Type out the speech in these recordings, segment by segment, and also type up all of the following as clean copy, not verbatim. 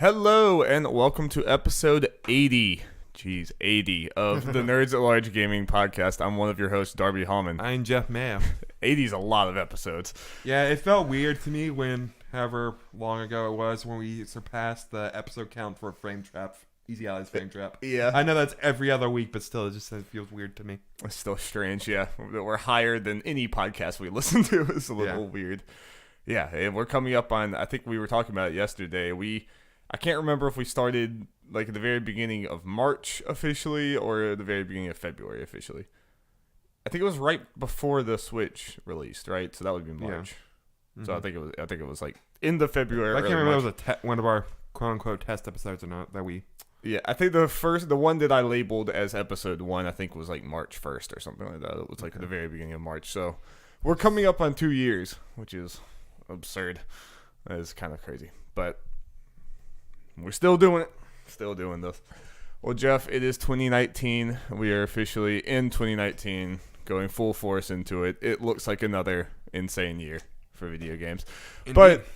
Hello and welcome to episode 80. Jeez, 80 of the Nerds at Large Gaming Podcast. I'm one of your hosts, Darby Hallman. I'm Jeff Mayo. 80 is a lot of episodes. Yeah, it felt weird to me when, however long ago it was, when we surpassed the episode count for Frame Trap, Easy Allies Frame Trap. Yeah. I know that's every other week, but still, it feels weird to me. It's still strange, yeah. That we're higher than any podcast we listen to is a little weird. Yeah, and we're coming up on, I think we were talking about it yesterday. I can't remember if we started like at the very beginning of March officially or at the very beginning of February officially. I think it was right before the Switch released, right? So that would be March. Yeah. Mm-hmm. So I think it was like in the February. I can't remember if it was one of our quote unquote test episodes or not that we. Yeah, I think the one that I labeled as episode 1, I think was like March 1st or something like that. It was like at the very beginning of March. So we're coming up on 2 years, which is absurd. That is kind of crazy, but we're still doing it. Still doing this. Well, Jeff, it is 2019. We are officially in 2019, going full force into it. It looks like another insane year for video games. Indeed. But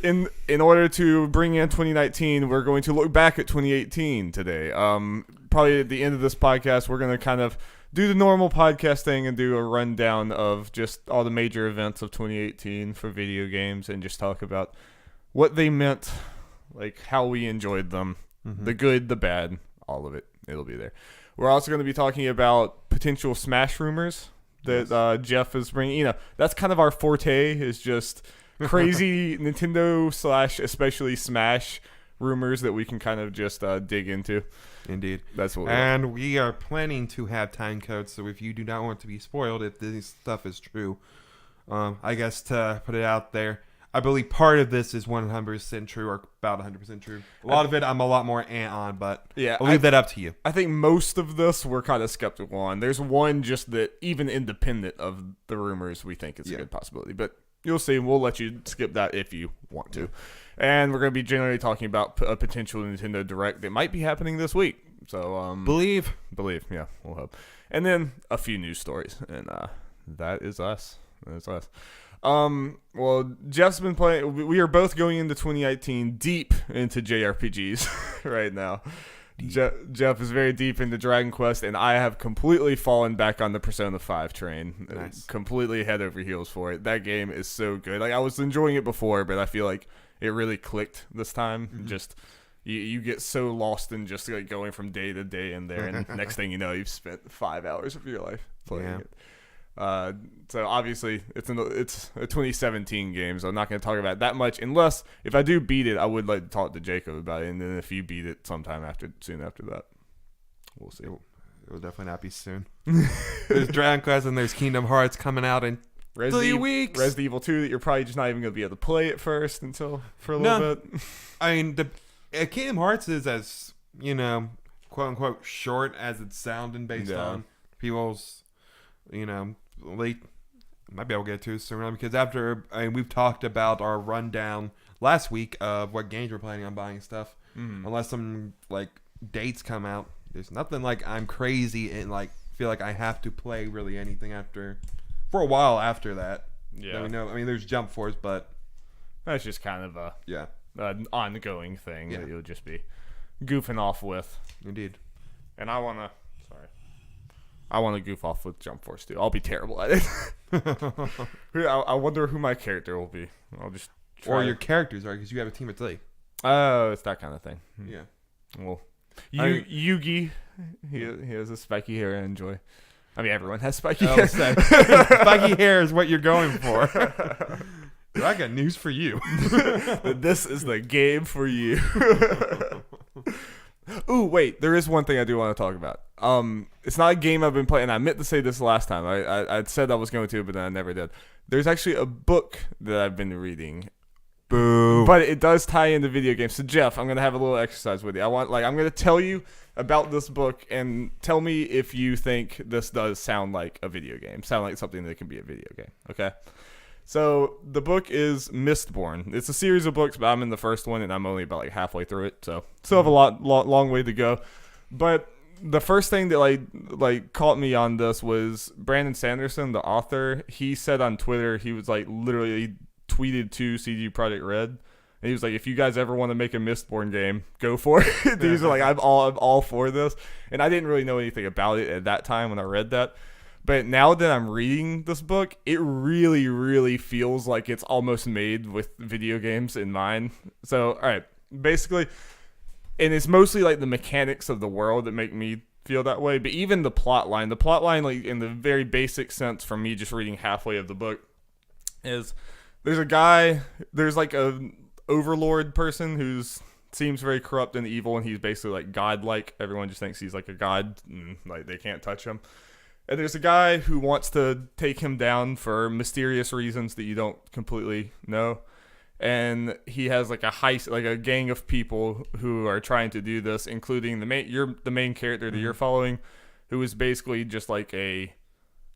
in order to bring in 2019, we're going to look back at 2018 today. Probably at the end of this podcast, we're going to kind of do the normal podcast thing and do a rundown of just all the major events of 2018 for video games and just talk about what they meant, like how we enjoyed them, the good, the bad, all of it. It'll be there. We're also going to be talking about potential Smash rumors that Jeff is bringing. You know, that's kind of our forte, is just crazy Nintendo / especially Smash rumors that we can kind of just dig into. Indeed. That's what we are planning to have time codes, so if you do not want to be spoiled if this stuff is true, I guess to put it out there, I believe part of this is 100% true or about 100% true. A lot of it I'm a lot more on, but yeah, I'll leave that up to you. I think most of this we're kind of skeptical on. There's one just that even independent of the rumors we think it's a good possibility. But you'll see. We'll let you skip that if you want to. And we're going to be generally talking about a potential Nintendo Direct that might be happening this week. So Believe, yeah, we'll hope. And then a few news stories. And that is us. Well, Jeff's been playing. We are both going into 2019 deep into JRPGs right now. Jeff is very deep into Dragon Quest, and I have completely fallen back on the Persona 5 train. Nice. Completely head over heels for it. That game is so good. Like, I was enjoying it before, but I feel like it really clicked this time. Mm-hmm. Just you get so lost in just like going from day to day in there, and next thing you know, you've spent 5 hours of your life playing it. So obviously it's a 2017 game, so I'm not going to talk about it that much unless if I do beat it, I would like to talk to Jacob about it, and then if you beat it sometime soon after that, we'll see. It will definitely not be soon. There's Dragon Quest and there's Kingdom Hearts coming out in 3 weeks. Resident Evil 2 that you're probably just not even going to be able to play at first for a little bit. I mean, Kingdom Hearts is as, quote unquote short as it's sounding based on people's, late. Might be able to get to it soon because we've talked about our rundown last week of what games we're planning on buying and stuff. Mm-hmm. Unless some like dates come out, there's nothing like I'm crazy and like feel like I have to play really anything for a while after that. Yeah, there's Jump Force, but that's just kind of an ongoing thing that you'll just be goofing off with. Indeed, and I want to goof off with Jump Force too. I'll be terrible at it. I wonder who my character will be. I'll just try. Or your characters are, because you have a team of 3. Oh, it's that kind of thing. Yeah. Well, Yugi, he has a spiky hair I enjoy. I mean, everyone has spiky hair. Spiky hair is what you're going for. I got news for you. This is the game for you. Ooh, wait, there is one thing I do want to talk about. It's not a game I've been playing. I meant to say this last time. I said I was going to, but then I never did. There's actually a book that I've been reading. Boo. But it does tie into video games. So, Jeff, I'm going to have a little exercise with you. I'm going to tell you about this book and tell me if you think this does sound like a video game. Sound like something that can be a video game. Okay? So the book is Mistborn. It's a series of books, but I'm in the first one, and I'm only about like halfway through it. So still have a long way to go. But the first thing that like caught me on this was Brandon Sanderson, the author. He said on Twitter, he was like literally tweeted to CD Projekt Red And he was like, if you guys ever want to make a Mistborn game, go for it. He's like, I'm all for this. And I didn't really know anything about it at that time when I read that. But now that I'm reading this book, it really, really feels like it's almost made with video games in mind. So, all right, basically, and it's mostly like the mechanics of the world that make me feel that way. But even the plot line, like in the very basic sense from me just reading halfway of the book, is there's like a overlord person who's seems very corrupt and evil, and he's basically like godlike. Everyone just thinks he's like a god, and like they can't touch him. And there's a guy who wants to take him down for mysterious reasons that you don't completely know. And he has like a gang of people who are trying to do this, including the main character that you're following, who is basically just like a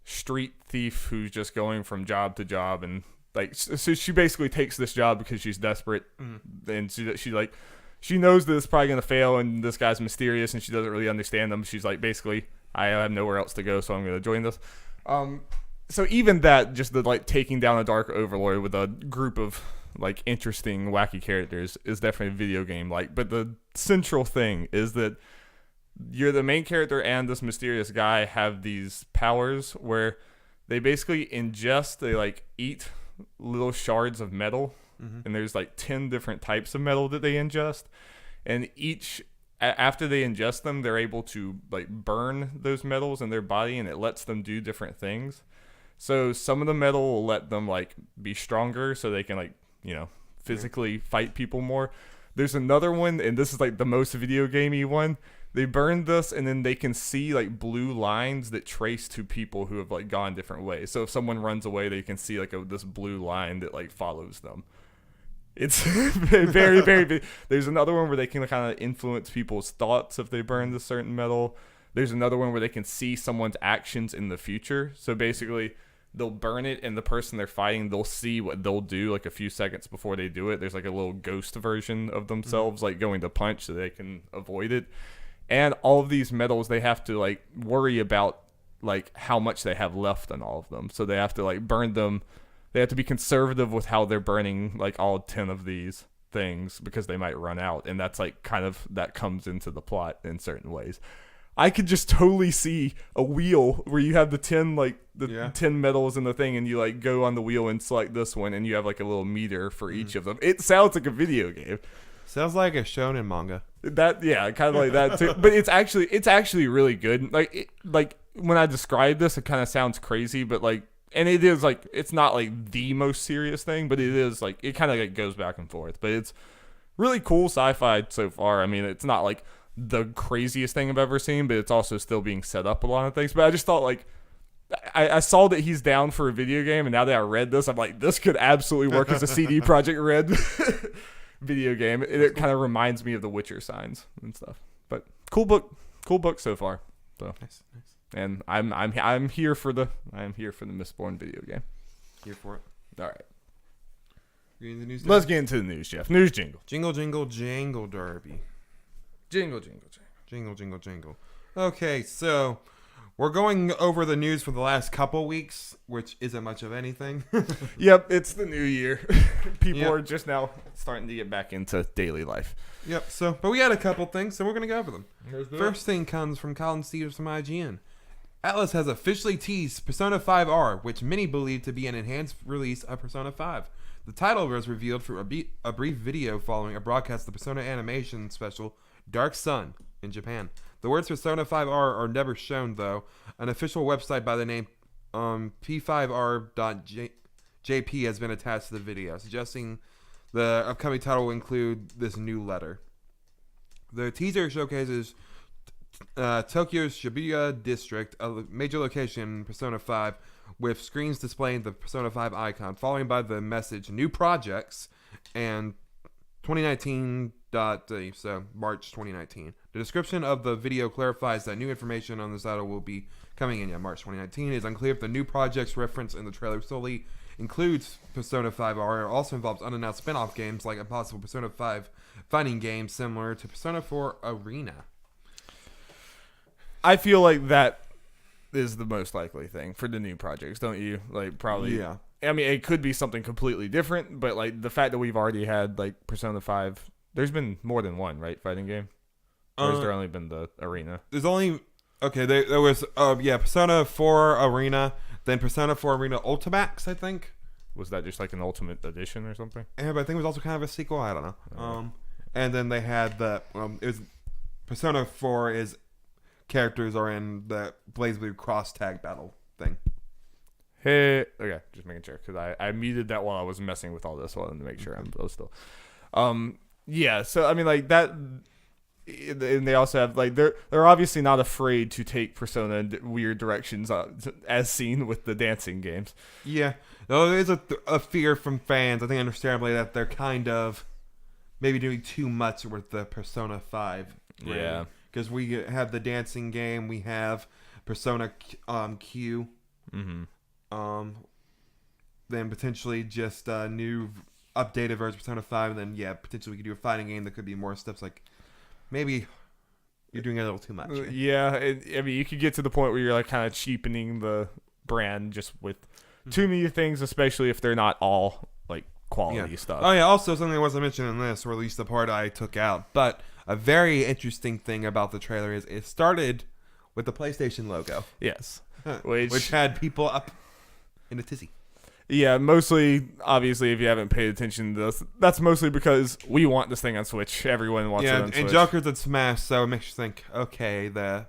street thief who's just going from job to job, and like so she basically takes this job because she's desperate, and she knows that it's probably gonna fail, and this guy's mysterious, and she doesn't really understand him. She's like, basically, I have nowhere else to go, so I'm going to join this. So even that, just the like taking down a dark overlord with a group of like interesting, wacky characters is definitely a video game like. But the central thing is that you're the main character and this mysterious guy have these powers where they basically they like eat little shards of metal, and there's like 10 different types of metal that they ingest, and after they ingest them, they're able to like burn those metals in their body, and it lets them do different things. So some of the metal will let them like be stronger, so they can like, physically fight people more. There's another one, and this is like the most video gamey one. They burn this, and then they can see like blue lines that trace to people who have like gone different ways. So if someone runs away, they can see like this blue line that like follows them. It's very, very big. There's another one where they can kind of influence people's thoughts if they burn this certain metal. There's another one where they can see someone's actions in the future. So basically, they'll burn it, and the person they're fighting, they'll see what they'll do like a few seconds before they do it. There's like a little ghost version of themselves, like going to punch so they can avoid it. And all of these metals, they have to like worry about like how much they have left on all of them. So they have to like burn them. They have to be conservative with how they're burning like all 10 of these things because they might run out. And that's like kind of that comes into the plot in certain ways. I could just totally see a wheel where you have the 10 10 metals in the thing, and you like go on the wheel and select this one, and you have like a little meter for each of them. It sounds like a video game. Sounds like a shonen manga. Kind of like that too. But it's actually really good. Like when I describe this, it kind of sounds crazy, but like. And it is like, it's not like the most serious thing, but it is like, it kind of like goes back and forth. But it's really cool sci-fi so far. I mean, it's not like the craziest thing I've ever seen, but it's also still being set up a lot of things. But I just thought like, I saw that he's down for a video game, and now that I read this, I'm like, this could absolutely work as a CD Projekt Red video game. It kind of reminds me of the Witcher signs and stuff. But cool book so far. So nice. And I'm here for the Mistborn video game. Here for it. All right. Let's get into the news, Jeff. News jingle. Jingle, jingle, jangle derby. Jingle, jingle, jingle. Jingle, jingle, jingle. Okay, so we're going over the news for the last couple weeks, which isn't much of anything. Yep, it's the new year. People are just now starting to get back into daily life. Yep, but we had a couple things, so we're going to go over them. First thing comes from Colin Stevens from IGN. Atlas has officially teased Persona 5R, which many believe to be an enhanced release of Persona 5. The title was revealed through a brief video following a broadcast of the Persona animation special Dark Sun in Japan. The words Persona 5R are never shown, though. An official website by the name p5r.jp has been attached to the video, suggesting the upcoming title will include this new letter. The teaser showcases Tokyo's Shibuya district, a major location in Persona 5, with screens displaying the Persona 5 icon, following by the message New Projects and 2019. So March 2019. The description of the video clarifies that new information on this title will be coming in March 2019. It is unclear if the new projects referenced in the trailer solely includes Persona 5R or also involves unannounced spin-off games like a possible Persona 5 fighting game similar to Persona 4 Arena. I feel like that is the most likely thing for the new projects, don't you? Like, probably. Yeah. I mean, it could be something completely different, but like the fact that we've already had like Persona 5, there's been more than one, right, fighting game? Or has there only been the arena? There's only there was Persona 4 Arena, then Persona 4 Arena Ultimax, I think. Was that just like an Ultimate Edition or something? Yeah, but I think it was also kind of a sequel. I don't know. And then they had it was Persona 4 is characters are in the BlazBlue cross tag battle thing. Hey, okay, just making sure because I muted that while I was messing with all this, wanted to make sure I'm still. Yeah. So I mean, like that, and they also have like they're obviously not afraid to take Persona in weird directions, as seen with the dancing games. Yeah, though there is a fear from fans, I think understandably, that they're kind of maybe doing too much with the Persona 5. Really. Yeah, because we have the dancing game, we have Persona Q. Mm-hmm. Then potentially just a new updated version of Persona 5, and then potentially we could do a fighting game that could be more steps. Like maybe you're doing a little too much. Yeah, I mean you could get to the point where you're like kind of cheapening the brand just with too many things, especially if they're not all like quality stuff. Oh yeah, also something I wasn't mentioned in this, or at least the part I took out. But a very interesting thing about the trailer is it started with the PlayStation logo. Yes, which had people up in a tizzy. Yeah, mostly, obviously, if you haven't paid attention to this, that's mostly because we want this thing on Switch. Everyone wants it on Switch. And Joker's at Smash, so it makes you think, okay, this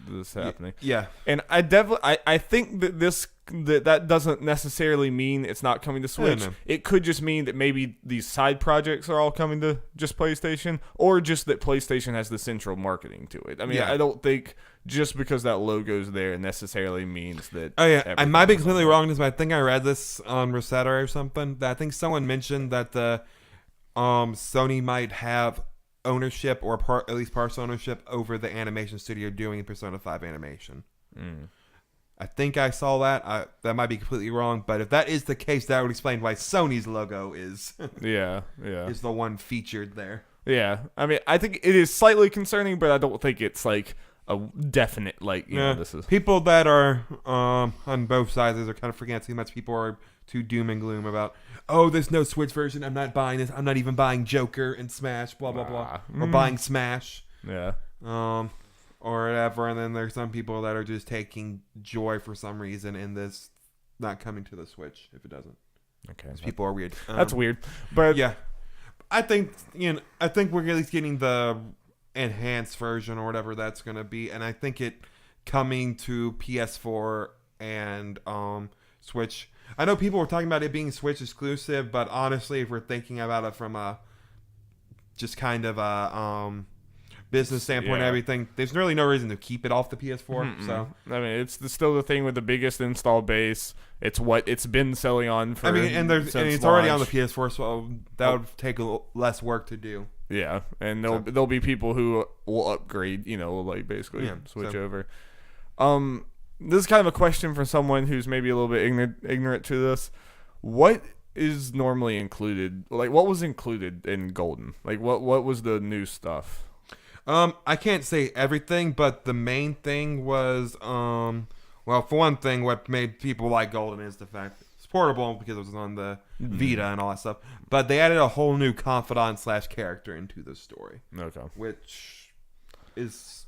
is happening. Yeah. And I definitely, I think that that doesn't necessarily mean it's not coming to Switch. No. It could just mean that maybe these side projects are all coming to just PlayStation, or just that PlayStation has the central marketing to it. I mean, I don't think just because that logo's there necessarily means that. Oh yeah, I might be completely wrong on this, but I think I read this on Rosetta or something. That I think someone mentioned that the Sony might have ownership or at least partial ownership over the animation studio doing Persona 5 animation. I think I saw that. That might be completely wrong, but if that is the case, that would explain why Sony's logo is is the one featured there. Yeah, I mean, I think it is slightly concerning, but I don't think it's like a definite you know, this is people that are on both sides are kind of forgetting too much. People are too doom and gloom about, oh, there's no Switch version. I'm not buying this. I'm not even buying Joker and Smash. Blah blah blah. Or buying Smash. Yeah. Or whatever. And then there's some people that are just taking joy for some reason in this not coming to the Switch if it doesn't. Okay. People are weird. That's weird. But yeah, I think we're at least getting the enhanced version or whatever that's going to be, and I think it coming to PS4 and Switch. I know people were talking about it being Switch exclusive, but honestly, if we're thinking about it from a just kind of a business standpoint and everything, there's really no reason to keep it off the PS4. So I mean, it's still the thing with the biggest install base. It's what it's been selling on for. I mean, and it's already on the PS4, so that would take less work to do. Yeah, and there'll be people who will upgrade, like basically switch over. This is kind of a question for someone who's maybe a little bit ignorant to this. What is normally included? Like, what was included in Golden? Like, what was the new stuff? I can't say everything, but the main thing was, well, for one thing, what made people like Golden is the fact it's portable because it was on the Vita and all that stuff. But they added a whole new confidant / character into the story. Okay. Which is,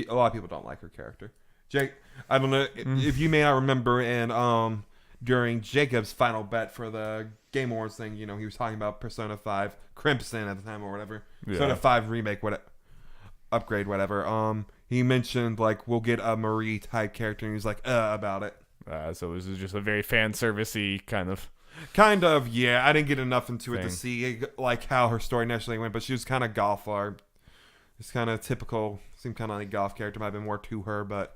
a lot of people don't like her character. Jake, I don't know if you may not remember, and during Jacob's final bet for the Game Awards thing, he was talking about Persona 5 Crimson at the time or whatever. Yeah. Persona 5 remake, upgrade, whatever. He mentioned we'll get a Marie type character, and he was like, about it. So this is just a very fan servicey kind of. Yeah. I didn't get enough into it to see how her story initially went, but she was kind of golf art. It's kind of typical. Seemed kind of like a golf character. Might have been more to her, but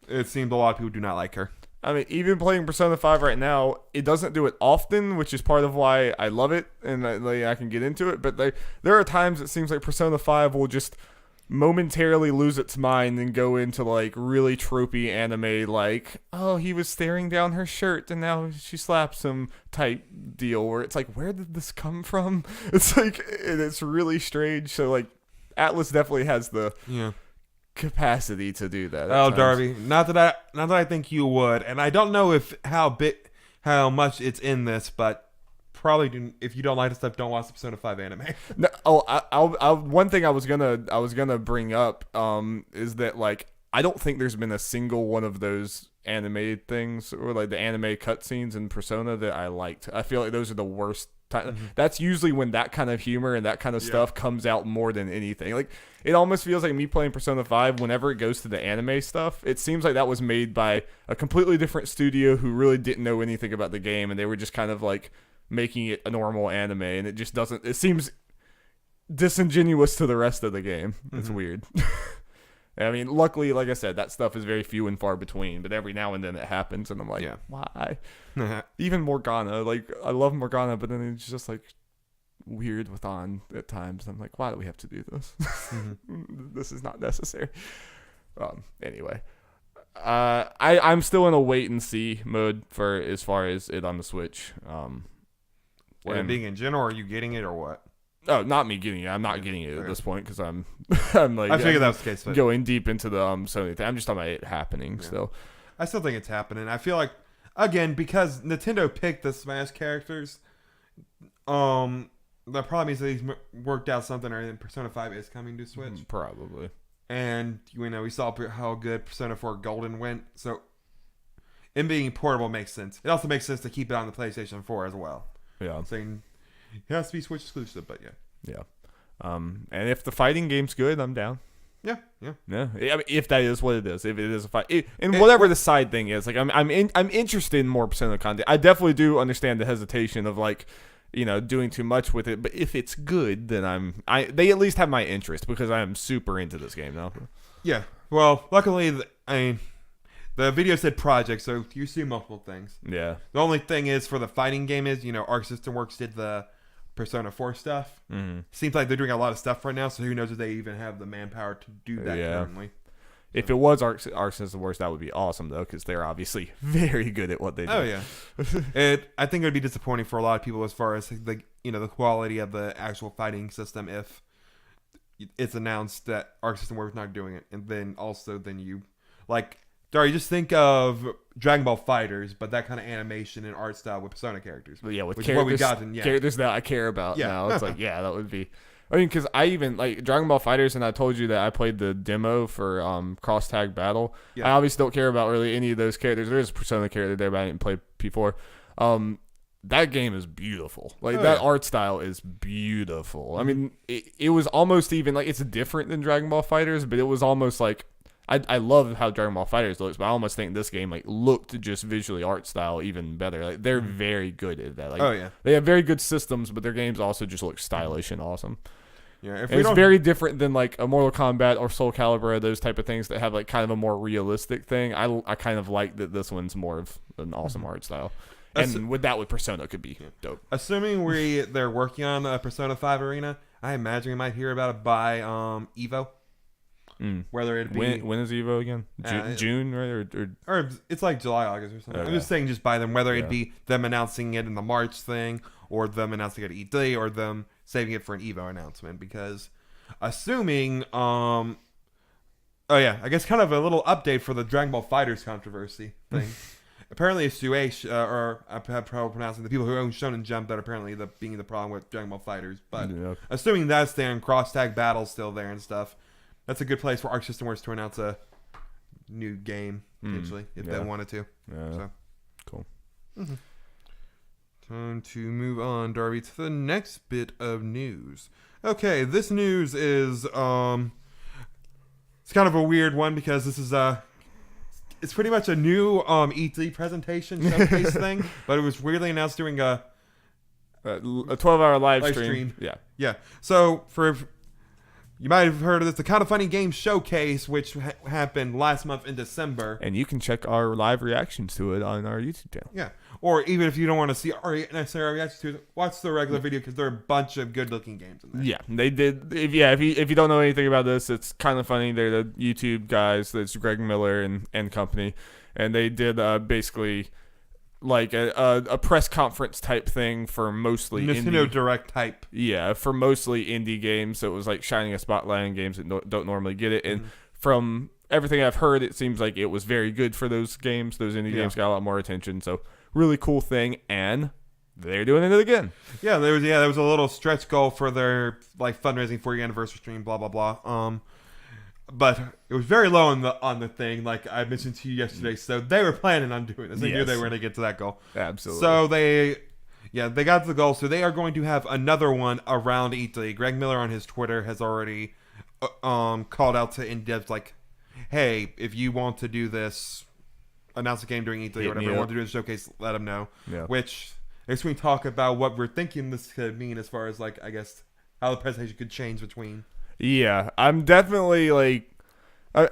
it seemed a lot of people do not like her. I mean, even playing Persona 5 right now, it doesn't do it often, which is part of why I love it and I can get into it. But there are times it seems like Persona 5 will just momentarily lose its mind and go into really tropey anime, oh, he was staring down her shirt and now she slaps him type deal, where it's where did this come from? It's it's really strange. So Atlas definitely has the capacity to do that. Oh, Darby, not that I think you would, and I don't know how much it's in this, but probably if you don't like the stuff, don't watch the Persona 5 anime. No, one thing I was gonna bring up is that like I don't think there's been a single one of those animated things or like the anime cutscenes in Persona that I liked. I feel like those are the worst. That's usually when that kind of humor and that kind of stuff comes out more than anything. Like it almost feels like me playing Persona 5 whenever it goes to the anime stuff. It seems like that was made by a completely different studio who really didn't know anything about the game, and they were just kind of like making it a normal anime, and it just doesn't. It seems disingenuous to the rest of the game. It's weird. I mean, luckily, like I said, that stuff is very few and far between, but every now and then it happens, and I'm like, why? Even Morgana, like, I love Morgana, but then it's just, like, weird with Ann at times. I'm like, why do we have to do this? This is not necessary. Anyway. I'm still in a wait-and-see mode for as far as it on the Switch. It being in general, or are you getting it, or what? Oh, not me getting it. I'm not getting it at this point because I'm like I figured that was the case. But going deep into the Sony thing. I'm just talking about it happening. Yeah. So I still think it's happening. I feel like again because Nintendo picked the Smash characters, that probably means that he's worked out something, or Persona 5 is coming to Switch. Probably. And we saw how good Persona 4 Golden went. So it being portable makes sense. It also makes sense to keep it on the PlayStation 4 as well. Yeah. Saying it has to be Switch exclusive, but yeah. And if the fighting game's good, I'm down. Yeah. I mean, if that is what it is, if it is a fight, and whatever the side thing is, like I'm interested in more Persona content. I definitely do understand the hesitation of like, doing too much with it. But if it's good, then they at least have my interest because I am super into this game now. Yeah. Well, luckily, the video said project, so you see multiple things. Yeah. The only thing is for the fighting game is, Arc System Works did the Persona 4 stuff. Seems like they're doing a lot of stuff right now, so who knows if they even have the manpower to do that currently. If it was Arc System Works, that would be awesome, though, because they're obviously very good at what they do. Oh, yeah. I think it would be disappointing for a lot of people as far as the quality of the actual fighting system if it's announced that Arc System Works not doing it. And then you... Like... Sorry, just think of Dragon Ball Fighters, but that kind of animation and art style with Persona characters. Yeah, with characters that I care about now. It's like, that would be... I mean, because I even, like, Dragon Ball Fighters, and I told you that I played the demo for Cross Tag Battle. Yeah. I obviously don't care about really any of those characters. There is a Persona character there, but I didn't play P4. That game is beautiful. Like, art style is beautiful. I mean, it was almost even, like, it's different than Dragon Ball Fighters, but it was almost like... I love how Dragon Ball Fighters looks, but I almost think this game like looked just visually art style even better. Like they're very good at that. Like, they have very good systems, but their games also just look stylish and awesome. Yeah, it's very different than like a Mortal Kombat or Soul Calibur, those type of things that have like kind of a more realistic thing. I kind of like that this one's more of an awesome art style, and with Persona could be dope. Assuming they're working on a Persona 5 arena, I imagine we might hear about it by Evo. Whether it be when is Evo again? June, right? Or it's like July, August, or something. Okay. I'm just saying, just by them, whether it be them announcing it in the March thing, or them announcing it at E3, or them saving it for an Evo announcement. Because assuming, I guess kind of a little update for the Dragon Ball Fighters controversy thing. Apparently, it's Shueisha, or I have trouble pronouncing the people who own Shonen Jump that are apparently being the problem with Dragon Ball Fighters. But assuming that's there and Cross Tag Battle's still there and stuff. That's a good place for Arc System Works to announce a new game, potentially, if they wanted to. Yeah. So. Cool. Time to move on, Darby, to the next bit of news. Okay, this news is, it's kind of a weird one because this is, it's pretty much a new E3 presentation showcase thing, but it was weirdly announced during a 12-hour live stream. Yeah. So, you might have heard of this, the Kind of Funny Games Showcase, which happened last month in December. And you can check our live reactions to it on our YouTube channel. Yeah. Or even if you don't want to see our reactions to it, watch the regular video because there are a bunch of good-looking games in there. Yeah, they did. If you don't know anything about this, it's kind of funny. They're the YouTube guys. That's Greg Miller and company. And they did basically... like a press conference type thing for mostly Nintendo Direct type. Yeah, for mostly indie games. So it was like shining a spotlight on games that don't normally get it. And from everything I've heard, it seems like it was very good for those games. Those indie games got a lot more attention. So really cool thing, and they're doing it again. Yeah, there was a little stretch goal for their like fundraising 40th anniversary stream, blah blah blah. But it was very low on the thing, like I mentioned to you yesterday. So they were planning on doing this. They knew they were going to get to that goal. Absolutely. So they got to the goal. So they are going to have another one around E3. Greg Miller on his Twitter has already called out to in-devs like, hey, if you want to do this, announce a game during E3 or whatever, you want to do a showcase, let them know. Yeah. Which makes me talk about what we're thinking this could mean as far as like, I guess, how the presentation could change between. Yeah, I'm definitely like,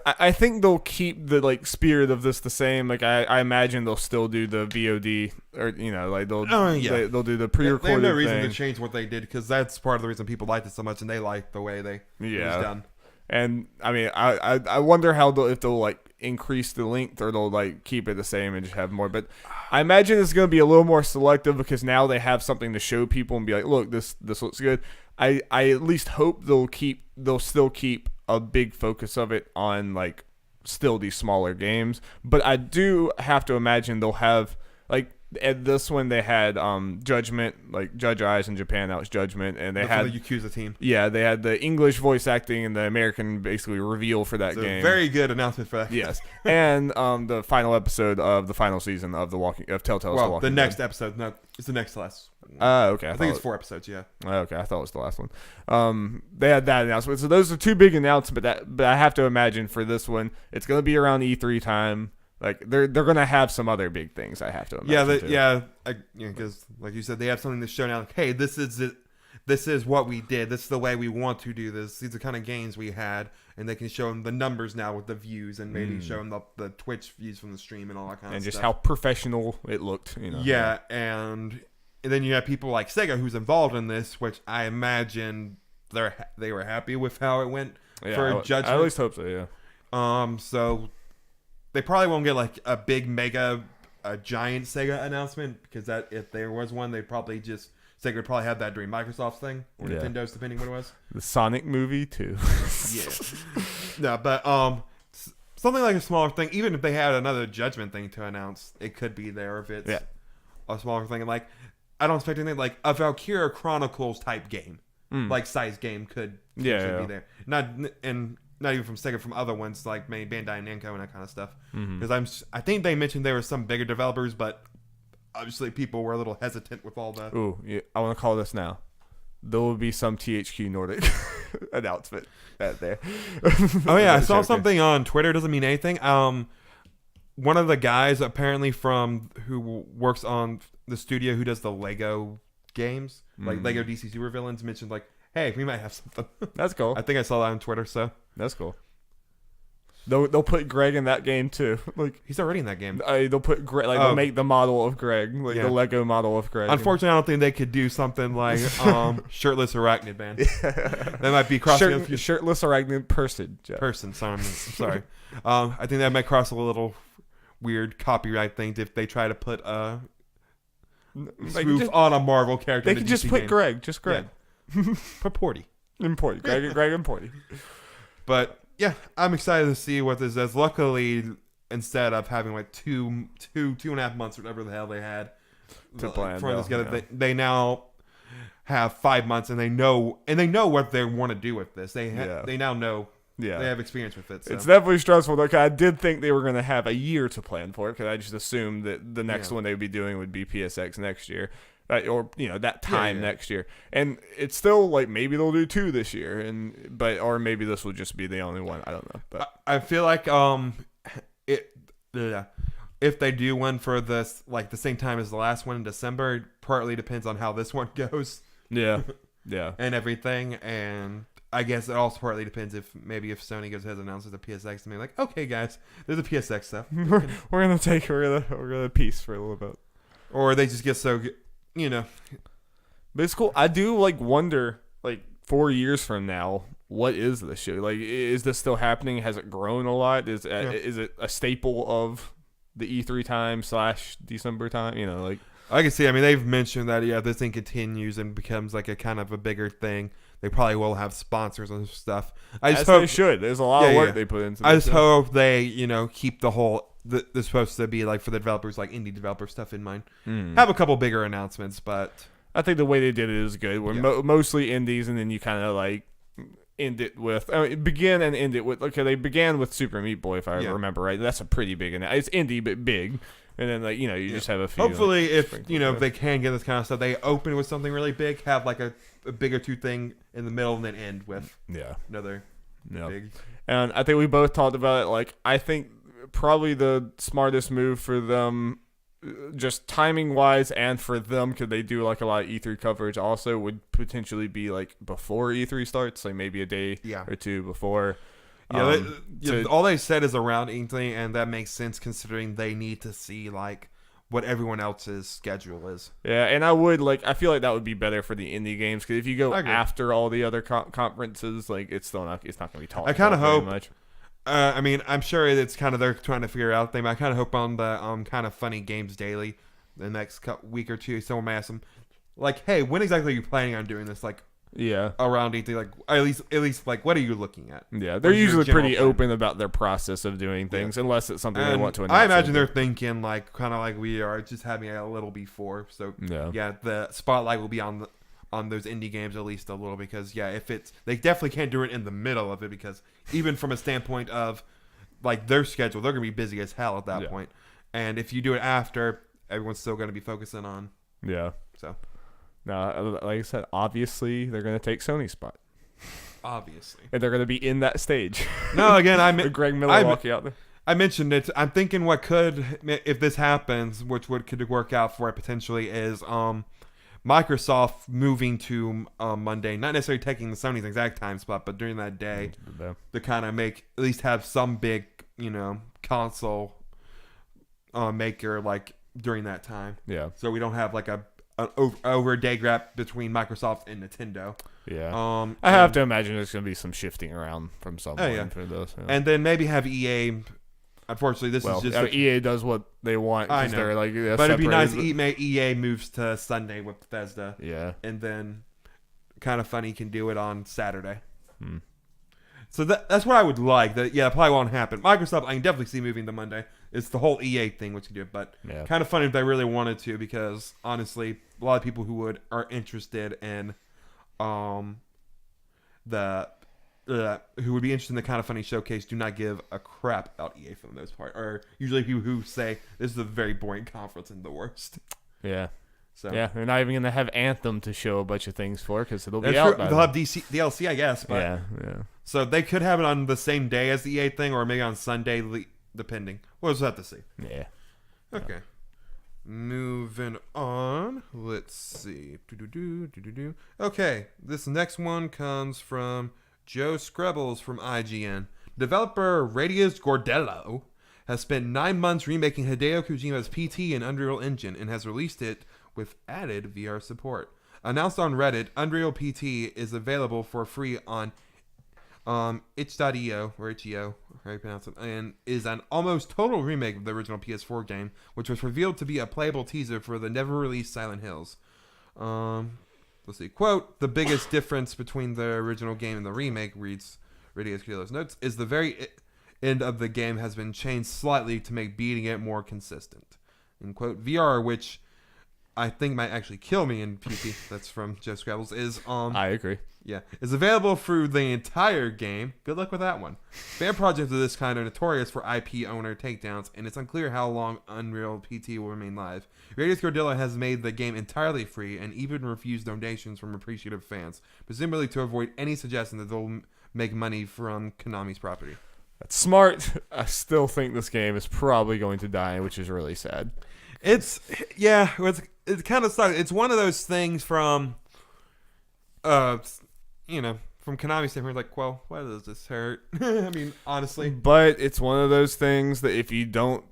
I think they'll keep the like spirit of this the same. Like I imagine they'll still do the VOD or like they'll they'll do the pre-recorded. They have no reason to change what they did because that's part of the reason people liked it so much and they like the way it was done. And I mean, I wonder how if they'll like increase the length or they'll like keep it the same and just have more. But I imagine it's going to be a little more selective because now they have something to show people and be like, look, this looks good. I at least hope they'll still keep a big focus of it on like still these smaller games. But I do have to imagine they'll have like at this one they had Judgment, like Judge Eyes in Japan, that was Judgment, and they had the Yakuza team. Yeah, they had the English voice acting and the American basically reveal for that game. Very good announcement for that. Yes, and the final episode of the final season of Telltale's The Walking the next episode, it's the next to last. Okay. I think it's 4 episodes. Yeah. Okay, I thought it was the last one. They had that announcement, so those are two big announcements. But I have to imagine for this one, it's going to be around E3 time. Like they're gonna have some other big things. I have to imagine. Because like you said, they have something to show now. Like, hey, this is it. This is what we did. This is the way we want to do this. These are the kind of games we had, and they can show them the numbers now with the views, and maybe show them the Twitch views from the stream and all that kind of stuff. And just how professional it looked. Yeah, and then you have people like Sega who's involved in this, which I imagine they were happy with how it went for Judgment. I at least hope so. Yeah. So. They probably won't get like a big giant Sega announcement because that if there was one, Sega would probably have that during Microsoft's thing or Nintendo's, depending what it was. The Sonic movie too. Yeah. No, but something like a smaller thing. Even if they had another Judgment thing to announce, it could be there if it's a smaller thing. And like, I don't expect anything like a Valkyria Chronicles type game, like size game could be there. Not even from Sega, from other ones like maybe Bandai Namco and that kind of stuff. Because I think they mentioned there were some bigger developers, but obviously people were a little hesitant with all the. Ooh, yeah, I want to call this now. There will be some THQ Nordic announcement there. Oh yeah, I saw something on Twitter. Doesn't mean anything. One of the guys apparently who works on the studio who does the Lego games, like Lego DC Supervillains, mentioned like, hey, we might have something. That's cool. I think I saw that on Twitter. So. That's cool. They'll put Greg in that game too. Like he's already in that game. They'll put Greg. Like they'll make the model of Greg, like the Lego model of Greg. Unfortunately, I don't think they could do something like shirtless arachnid man. That might be crossing shirtless arachnid person. Jeff. Person. Sorry. I think that might cross a little weird copyright things if they try to put a spoof on a Marvel character. They could just put game. Greg. Just Greg. Yeah. Put Porty. Greg and Porty. But yeah, I'm excited to see what this does. Luckily, instead of having like two and a half months, or whatever the hell they had to plan this together, they now have 5 months, and they know what they want to do with this. They now know. Yeah, they have experience with it. So. It's definitely stressful. Though, I did think they were going to have a year to plan for it because I just assumed that the next one they would be doing would be PSX next year. Or that time next year, and it's still like maybe they'll do 2 this year, or maybe this will just be the only one. I don't know, but I feel like if they do one for this like the same time as the last one in December, it partly depends on how this one goes. Yeah, and everything, and I guess it also partly depends if Sony goes ahead and announces a PSX to me, like, okay guys, there's a PSX stuff. we're gonna peace for a little bit, or they just get so good. But it's cool. I do wonder 4 years from now, what is this show? Like, is this still happening? Has it grown a lot? Is it a staple of the E3 time / December time? I can see. I mean, they've mentioned that this thing continues and becomes like a kind of a bigger thing. they probably will have sponsors and stuff. I just As hope they should. There's a lot of work they put into. I just hope they, keep the whole. They're supposed to be like for the developers, like indie developer stuff in mind. Have a couple bigger announcements, but I think the way they did it is good. We're mostly indies, and then you kind of like end it with begin and end it with. Okay, they began with Super Meat Boy, if I remember right. That's a pretty big, and it's indie but big. And then like you just have a few. Hopefully, if they can get this kind of stuff, they open with something really big, have like a bigger two thing in the middle, and then end with another big. And I think we both talked about it. Like I think probably the smartest move for them, just timing wise, and for them because they do like a lot of E3 coverage. Also, would potentially be like before E3 starts, like maybe a day or two before. All they said is around E3, and that makes sense considering they need to see like what everyone else's schedule is. Yeah, and I feel like that would be better for the indie games because if you go after all the other conferences, like it's not going to be talked. I kind of hope. Much. I'm sure it's kind of they're trying to figure out thing. I kind of hope on the kind of funny games daily, the next week or two, someone may ask them, like, hey, when exactly are you planning on doing this? Like. Around anything, like at least like what are you looking at? Yeah, they're usually pretty open about their process of doing things, unless it's something they want to announce. I imagine they're thinking like kind of like we are, just having it a little before. So the spotlight will be on those indie games at least a little because if they definitely can't do it in the middle of it because even from a standpoint of like their schedule, they're gonna be busy as hell at that point. And if you do it after, everyone's still gonna be focusing on so. No, like I said, obviously they're going to take Sony's spot. Obviously. And they're going to be in that stage. No, again, Greg Miller walking out there. I mentioned it. I'm thinking what could, if this happens, could work out for it potentially is Microsoft moving to Monday, not necessarily taking the Sony's exact time spot, but during that day to kind of at least have some big, console maker like during that time. Yeah. So we don't have like an over a day gap between Microsoft and Nintendo. Yeah. I have to imagine there's going to be some shifting around from someone for this. Yeah. And then maybe have EA. Unfortunately, this is just EA does what they want. I know. They're like, but it'd be nice. EA moves to Sunday with Bethesda. Yeah. And then, kind of funny, can do it on Saturday. So that's what I would like. That probably won't happen. Microsoft, I can definitely see moving to Monday. It's the whole EA thing which can do it, but kind of funny if they really wanted to because honestly, a lot of people who are interested in, who would be interested in the Kind of Funny showcase do not give a crap about EA for the most part. Or usually people who say this is a very boring conference and the worst. Yeah. So they're not even gonna have Anthem to show a bunch of things for because it'll be out. They'll have DLC, I guess. But yeah. So they could have it on the same day as the EA thing, or maybe on Sunday, depending. We'll just have to see. Yeah. Okay. Moving on. Let's see. Okay, this next one comes from Joe Screbbles from IGN. Developer Radius Gordello has spent 9 months remaking Hideo Kojima's PT in Unreal Engine and has released it with added VR support. Announced on Reddit, Unreal PT is available for free on itch.io, or itch.io, how you pronounce it, and is an almost total remake of the original PS4 game, which was revealed to be a playable teaser for the never-released Silent Hills. Let's see. Quote, the biggest difference between the original game and the remake, reads Radius Gordello's notes, is the very end of the game has been changed slightly to make beating it more consistent. In quote, VR, which I think might actually kill me in PT, that's from Joe Scrabbles, is I agree. Yeah, is available through the entire game. Good luck with that one. Fan projects of this kind are notorious for IP owner takedowns, and it's unclear how long Unreal PT will remain live. Radius Gordello has made the game entirely free and even refused donations from appreciative fans, presumably to avoid any suggestion that they'll make money from Konami's property. That's smart. I still think this game is probably going to die, which is really sad. It's kind of sucks. It's one of those things from, from Konami's standpoint, like, well, why does this hurt? I mean, honestly. But it's one of those things that if you don't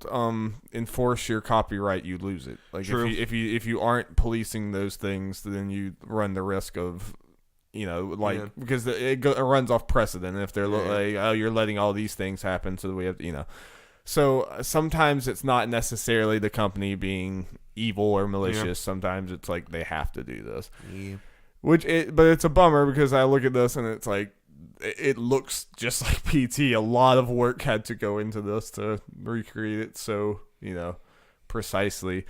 enforce your copyright, you lose it. Like, true. if you aren't policing those things, then you run the risk of, because it runs off precedent. If they're like, oh, you're letting all these things happen, so we have to, So sometimes it's not necessarily the company being evil or malicious. Yeah. Sometimes it's like they have to do this. Yeah. but it's a bummer because I look at this and it's like it looks just like PT. A lot of work had to go into this to recreate it so precisely.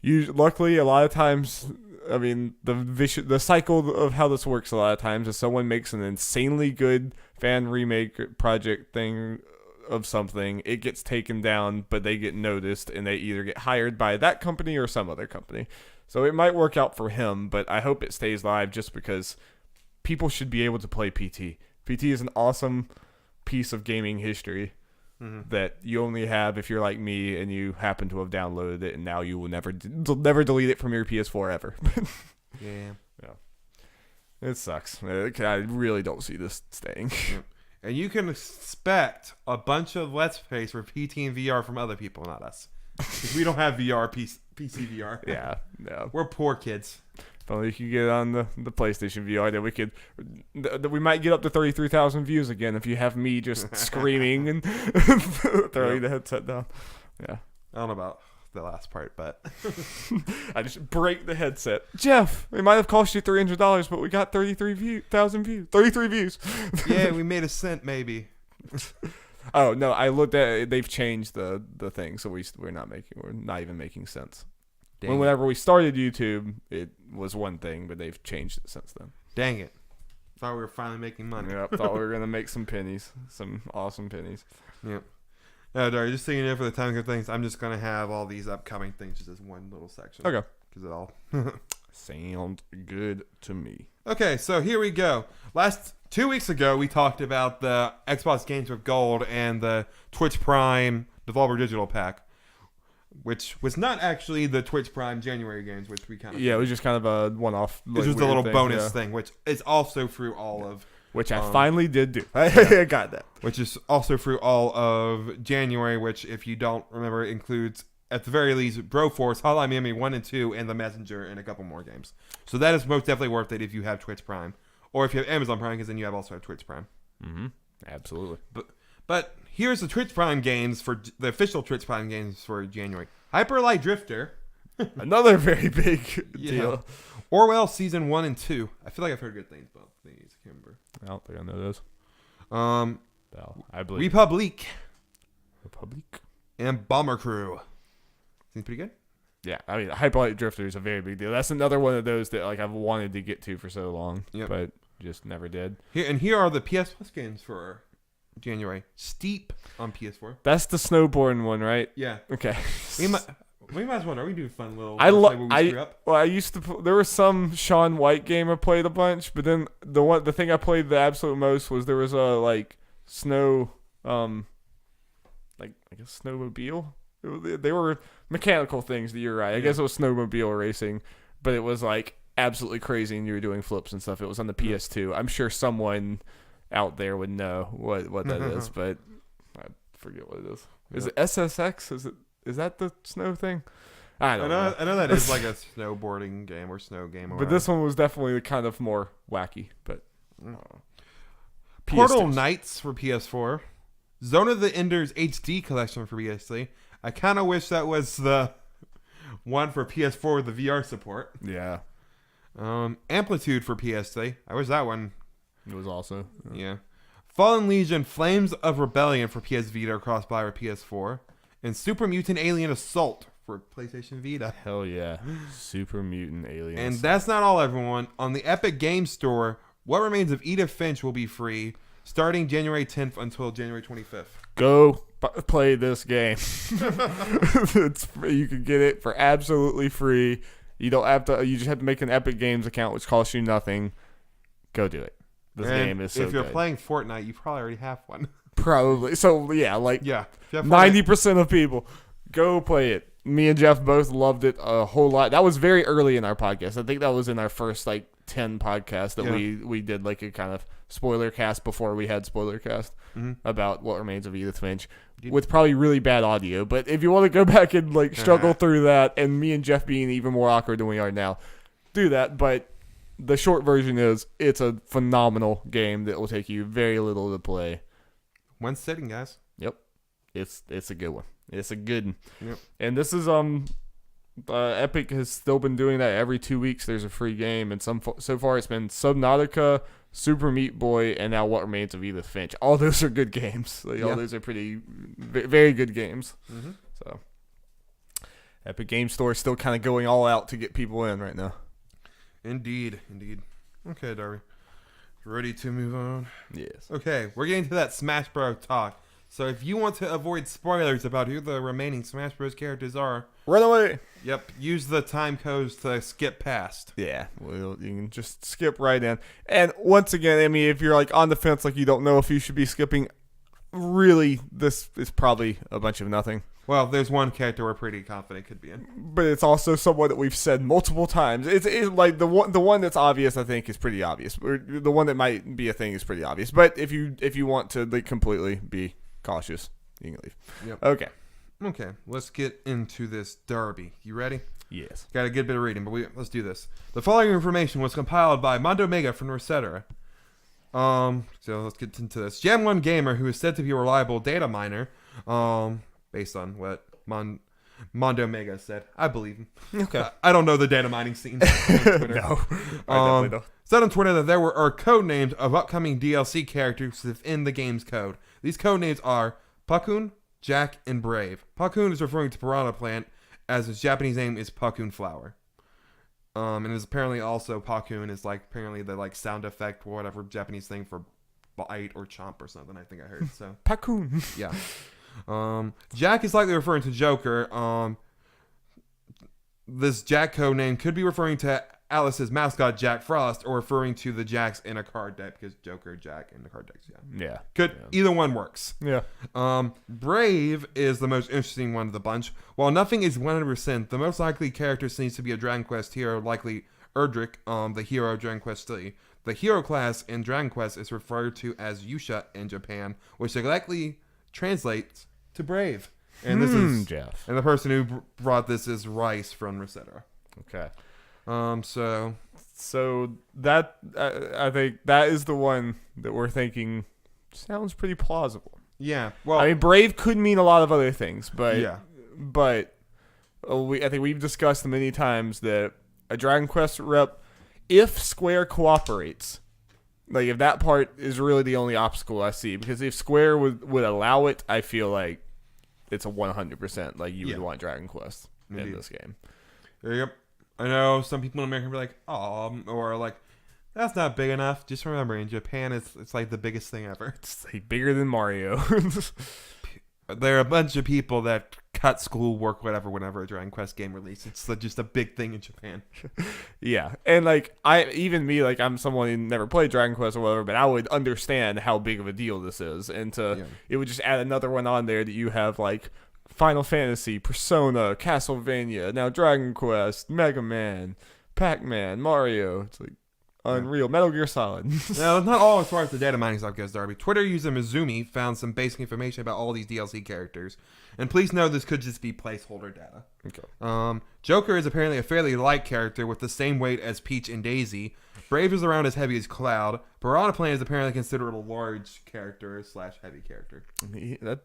Luckily, a lot of times, I mean, the cycle of how this works a lot of times is someone makes an insanely good fan remake project thing of something, it gets taken down, but they get noticed, and they either get hired by that company or some other company. So it might work out for him, but I hope it stays live just because people should be able to play PT. PT is an awesome piece of gaming history that you only have if you're like me and you happen to have downloaded it, and now you will never delete it from your PS4 ever. Yeah. It sucks. I really don't see this staying. Yep. And you can expect a bunch of Let's Plays for PT and VR from other people, not us. Because we don't have PC VR. Yeah, no. We're poor kids. If only you could get on the PlayStation VR, then we might get up to 33,000 views again if you have me just screaming and throwing the headset down. Yeah. I don't know about the last part, but I just break the headset. Jeff, it might have cost you $300, but we got 33,000 views. 33 views. Yeah, we made a cent maybe. Oh no, I looked at it. They've changed the thing, so we're not even making sense. Whenever we started YouTube, it was one thing, but they've changed it since then. Dang it! Thought we were finally making money. Yep, thought we were gonna make some pennies, some awesome pennies. Yep. Dari, just so you know, for the time of things, I'm just gonna have all these upcoming things just as one little section. Okay. Because it all sounds good to me. Okay, so here we go. 2 weeks ago, we talked about the Xbox Games with Gold and the Twitch Prime Devolver Digital Pack, which was not actually the Twitch Prime January games, which we kind of... Yeah, it was just kind of a one-off. It was just a little bonus thing, which is also through all of... Which I finally did do. I got that. Which is also through all of January, which, if you don't remember, includes, at the very least, Broforce, Hotline Miami 1 and 2, and The Messenger, and a couple more games. So that is most definitely worth it if you have Twitch Prime. Or if you have Amazon Prime, because then you also have Twitch Prime. Mm-hmm. Absolutely. But here's the Twitch Prime games for the official Twitch Prime games for January. Hyper Light Drifter. Another very big deal. Orwell Season 1 and 2. I feel like I've heard good things about these. I can't remember. I don't think I know those. I believe Republic. Republic. And Bomber Crew. Seems pretty good. Yeah, I mean, Hyper Light Drifter is a very big deal. That's another one of those that I've wanted to get to for so long, but just never did. Here are the PS Plus games for January. Steep on PS4. That's the Snowboard one, right? Yeah. Okay. We might as well. Are we doing fun little? I used to. There was some Shaun White game I played a bunch, but then the thing I played the absolute most was there was a snow, I guess snowmobile. They were mechanical things. You're right. I guess it was snowmobile racing, but it was absolutely crazy, and you were doing flips and stuff. It was on the PS2. I'm sure someone out there would know what that is, but I forget what it is. Is it SSX? Is that the snow thing? I don't know. I know that is like a snowboarding game or snow game. But this one was definitely kind of more wacky. But Portal Knights for PS4. Zone of the Enders HD collection for PS3. I kind of wish that was the one for PS4 with the VR support. Yeah. Amplitude for PS3. I wish that one. It was also. Yeah. Fallen Legion Flames of Rebellion for PS Vita cross-buy or PS4. And Super Mutant Alien Assault for PlayStation Vita. Hell yeah. Super Mutant Alien And Assault. that's not all, everyone. On the Epic Games Store, What Remains of Edith Finch will be free starting January 10th until January 25th. Go play this game. It's free. You can get it for absolutely free. You don't have to. You just have to make an Epic Games account, which costs you nothing. Go do it. This game is so good. If you're playing Fortnite, you probably already have one. Probably. So yeah, 90% of people go play it. Me and Jeff both loved it a whole lot. That was very early in our podcast. I think that was in our first 10 podcasts that we did a kind of spoiler cast before we had Spoilercast about What Remains of Edith Finch with probably really bad audio. But if you want to go back and struggle through that, and me and Jeff being even more awkward than we are now, do that. But the short version is it's a phenomenal game that will take you very little to play. One sitting, guys. Yep. It's a good one. It's a good one. Yep. And this is Epic has still been doing that. Every 2 weeks there's a free game, and so far it's been Subnautica, Super Meat Boy, and now What Remains of Edith Finch. All those are good games. All those are very good games. Mm-hmm. So Epic Game Store is still kind of going all out to get people in right now. Indeed. Okay, Darby. Ready to move on? Yes. Okay, we're getting to that Smash Bros. Talk. So if you want to avoid spoilers about who the remaining Smash Bros. Characters are, Run away. Yep, use the time codes to skip past. Yeah, well, you can just skip right in. And once again, I mean, if you're like on the fence, like you don't know if you should be skipping, really, this is probably a bunch of nothing. Well, there's one character we're pretty confident could be in, but it's also someone that we've said multiple times. It's like the one that's obvious. I think is pretty obvious. Or the one that might be a thing is pretty obvious. But if you want to like completely be cautious, you can leave. Yep. Okay. Let's get into this Derby. You ready? Yes. Got a good bit of reading, but let's do this. The following information was compiled by Mondo Mega from Resetera. So let's get into this. Jam 1 Gamer, who is said to be a reliable data miner, based on what Mondo Mega said. I believe him. Okay. I don't know the data mining scene on Twitter. No. I definitely don't. Said on Twitter that there are code names of upcoming DLC characters within the game's code. These code names are Pakun, Jack, and Brave. Pakun is referring to Piranha Plant, as its Japanese name is Pakun Flower. And it's apparently also Pakun is like apparently the like sound effect or whatever Japanese thing for bite or chomp or something. I think I heard. So Pakun. Yeah. Jack is likely referring to Joker. This Jack code name could be referring to Alice's mascot Jack Frost, or referring to the Jacks in a card deck because Joker, Jack, in the card decks. Yeah. Either one works. Yeah. Brave is the most interesting one of the bunch. While nothing is 100%, the most likely character seems to be a Dragon Quest hero, likely Erdrick, the hero of Dragon Quest 3. The hero class in Dragon Quest is referred to as Yusha in Japan, which likely translates to Brave. And this is Jeff. And the person who brought this is Rice from Resetera. Okay. So that I think that is the one that we're thinking sounds pretty plausible. Yeah. Well, I mean, Brave could mean a lot of other things, but yeah. But I think we've discussed many times that a Dragon Quest rep, if Square cooperates, like if that part is really the only obstacle I see, because if Square would allow it, I feel like it's a 100%. Like you would want Dragon Quest in this game. Yep. I know some people in America be like, or like, that's not big enough. Just remember, in Japan, it's like the biggest thing ever. It's like bigger than Mario. There are a bunch of people that cut schoolwork, whenever a Dragon Quest game releases. It's just a big thing in Japan. Yeah, and like I'm someone who never played Dragon Quest or whatever, but I would understand how big of a deal this is, and it would just add another one on there that you have like Final Fantasy, Persona, Castlevania, now Dragon Quest, Mega Man, Pac-Man, Mario. It's like unreal. Metal Gear Solid. Now, not all as far as the data mining stuff goes, Darby. Twitter user Mizumi found some basic information about all these DLC characters. And please know this could just be placeholder data. Okay. Joker is apparently a fairly light character with the same weight as Peach and Daisy. Brave is around as heavy as Cloud. Piranha Plant is apparently considered a large character / heavy character.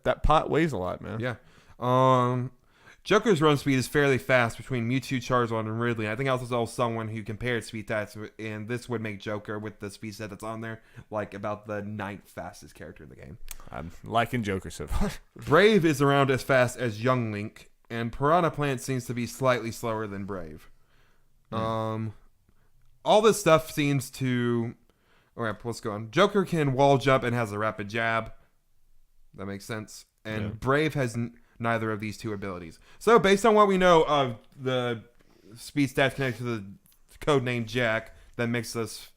That pot weighs a lot, man. Yeah. Joker's run speed is fairly fast between Mewtwo, Charizard, and Ridley. I think also someone who compared speed stats, and this would make Joker, with the speed set that's on there, like about the 9th fastest character in the game. I'm liking Joker so far. Brave is around as fast as Young Link, and Piranha Plant seems to be slightly slower than Brave. All this stuff seems to... Alright, let's go on. Joker can wall jump and has a rapid jab. That makes sense. And Brave has... neither of these two abilities. So based on what we know of the speed stats connected to the code name Jack, that makes us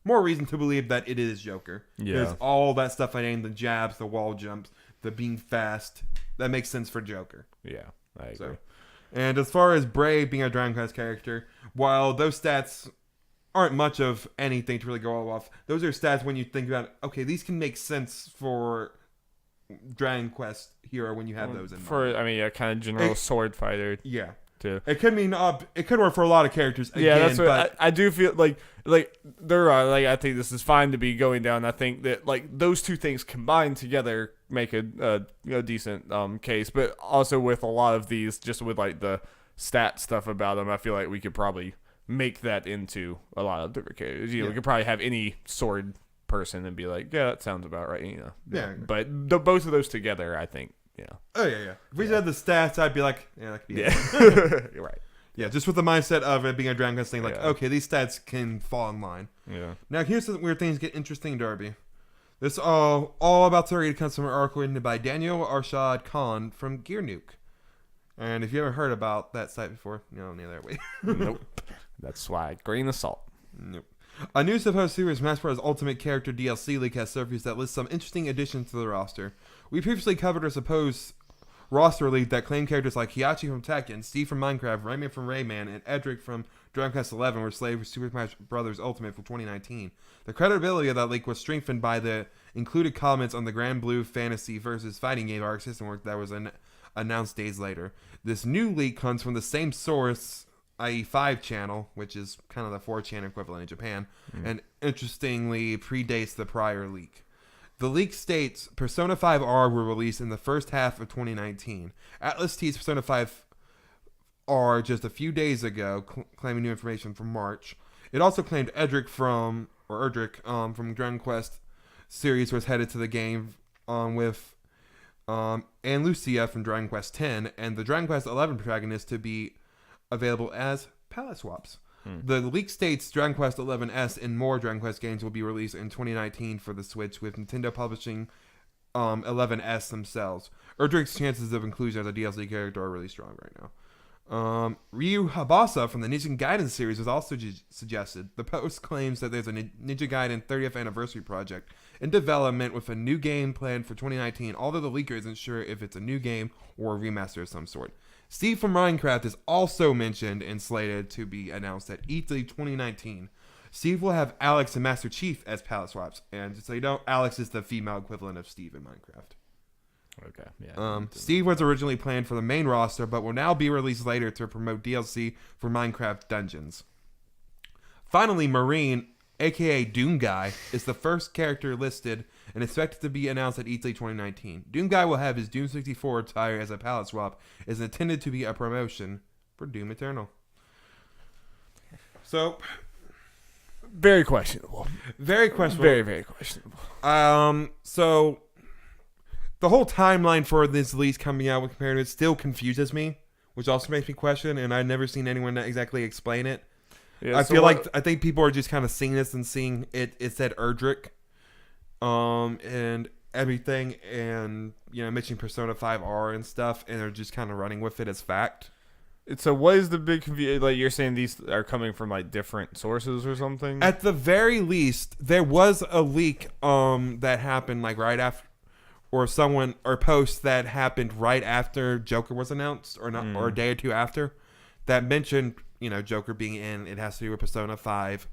more reason to believe that it is Joker. Yeah. There's all that stuff I named, the jabs, the wall jumps, the being fast. That makes sense for Joker. Yeah, I agree. And as far as Brave being a Dragon Quest character, while those stats aren't much of anything to really go off, those are stats when you think about, okay, these can make sense for Dragon Quest hero when you have those in mind. A kind of general sword fighter. Yeah. Too. It could mean it could work for a lot of characters. Again, yeah, that's what I do feel like there are I think this is fine to be going down. I think that like those two things combined together make a decent case, but also with a lot of these, just with like the stat stuff about them, I feel like we could probably make that into a lot of different characters. We could probably have any sword person and be like, yeah, that sounds about right. Yeah. But both of those together, I think. Oh yeah. If we said the stats, I'd be like, yeah, that could be it. You're right. Yeah, just with the mindset of it being a Dragon Quest thing, like, okay, these stats can fall in line. Yeah. Now, here's some weird things get interesting, Darby. This all about to read comes from an article written by Daniel Arshad Khan from Gear Nuke. And if you haven't heard about that site before, neither way. Nope. That's why grain of salt. Nope. A new supposed series Mistborn's Ultimate Character DLC leak has surfaced that lists some interesting additions to the roster. We previously covered a supposed roster leak that claimed characters like Hiachi from Tekken, Steve from Minecraft, Rayman from Rayman, and Edric from Dragon Quest XI were slated for Super Smash Bros. Ultimate for 2019. The credibility of that leak was strengthened by the included comments on the Grand Blue Fantasy versus Fighting Game Arc System work that was announced days later. This new leak comes from the same source, i.e. 5channel, which is kind of the 4chan equivalent in Japan, and interestingly predates the prior leak. The leak states Persona 5R will release in the first half of 2019. Atlas teased Persona 5R just a few days ago, claiming new information from March. It also claimed Edric from Dragon Quest series was headed to the game with and Lucia from Dragon Quest X, and the Dragon Quest XI protagonist to be available as palette swaps. The leak states Dragon Quest XI's and more Dragon Quest games will be released in 2019 for the Switch, with Nintendo publishing 11S themselves. Erdrick's chances of inclusion as a DLC character are really strong right now. Ryu Habasa from the Ninja Gaiden series was also suggested. The post claims that there's a Ninja Gaiden 30th anniversary project in development with a new game planned for 2019, although the leaker isn't sure if it's a new game or a remaster of some sort. Steve from Minecraft is also mentioned and slated to be announced at E3 2019. Steve will have Alex and Master Chief as palette swaps, and just so you know, Alex is the female equivalent of Steve in Minecraft. Okay, yeah. Steve was originally planned for the main roster, but will now be released later to promote DLC for Minecraft Dungeons. Finally, Marine, aka Doom Guy, is the first character listed and expected to be announced at E3 2019. Doom Guy will have his Doom 64 attire as a palette swap, is intended to be a promotion for Doom Eternal. So, very questionable. Very questionable. Very, very questionable. So the whole timeline for this release coming out with compared to it still confuses me, which also makes me question, and I've never seen anyone exactly explain it. Yeah, I think people are just kind of seeing this and seeing it said Erdrick, and everything, and mentioning Persona 5R and stuff, and they're just kind of running with it as fact. So what is the big confusion? Like, you're saying these are coming from like different sources or something? At the very least, there was a leak that happened like right after, or post that happened right after Joker was announced, or not, or a day or two after, that mentioned Joker being in. It has to do with Persona 5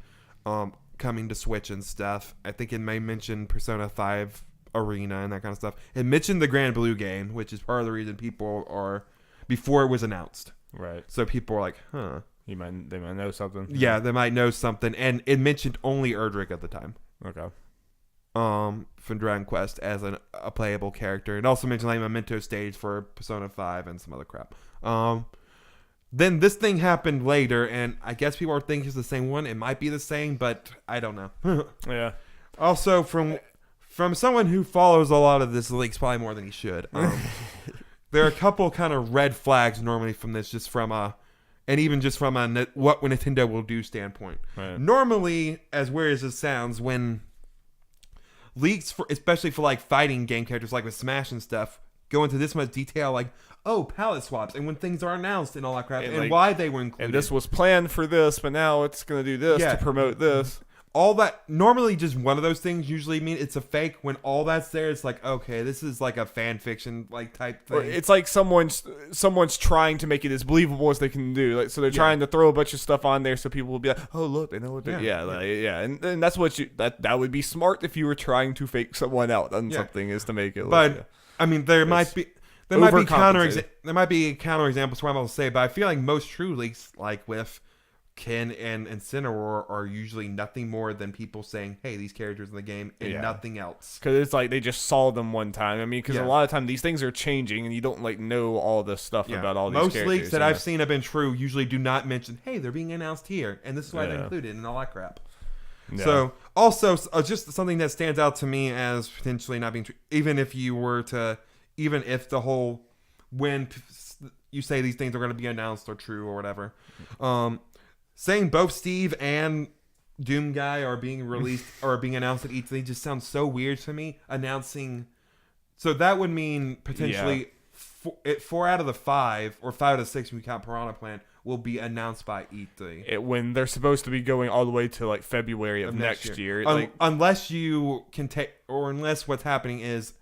coming to Switch and stuff. I think it may mention Persona 5 Arena and that kind of stuff. It mentioned the Grand Blue game, which is part of the reason people are, before it was announced. Right. So people are like, huh. They might know something. Yeah, they might know something. And it mentioned only Erdrick at the time. Okay. From Dragon Quest as a playable character. And also mentioned like Memento stage for Persona 5 and some other crap. Then this thing happened later, and I guess people are thinking it's the same one. It might be the same, but I don't know. Yeah. Also, from someone who follows a lot of this leaks probably more than he should, there are a couple kind of red flags normally from this, just from and even just from a what Nintendo will do standpoint. Right. Normally, as weird as it sounds, when leaks, especially for like fighting game characters like with Smash and stuff, go into this much detail, like, palette swaps, and when things are announced and all that crap, and like, why they were included. And this was planned for this, but now it's going to do this to promote this. All that, normally just one of those things usually mean it's a fake. When all that's there, it's like, okay, this is like a fan fiction like type thing. It's like someone's trying to make it as believable as they can do. Like, so they're trying to throw a bunch of stuff on there so people will be like, oh, look, they know what they're And that's what that would be smart if you were trying to fake someone out on something, is to make it look. But I mean, there might be counter examples. What I'm going to say, but I feel like most true leaks, like with Ken and Incineroar are usually nothing more than people saying, hey, these characters in the game, and nothing else. Because it's like they just saw them one time. I mean, because a lot of time these things are changing, and you don't like know all the stuff about all these characters. Most leaks that I've seen have been true usually do not mention, hey, they're being announced here, and this is why they're included and all that crap. Yeah. So, also, just something that stands out to me as potentially not being true, even if the whole, when you say these things are going to be announced or true or whatever, saying both Steve and Doom Guy are being released or being announced at E3 just sounds so weird to me. So that would mean potentially 4 out of the 5 or 5 out of the 6 when we count Piranha Plant will be announced by E3. When they're supposed to be going all the way to like February of next year. Unless you can take, or unless what's happening is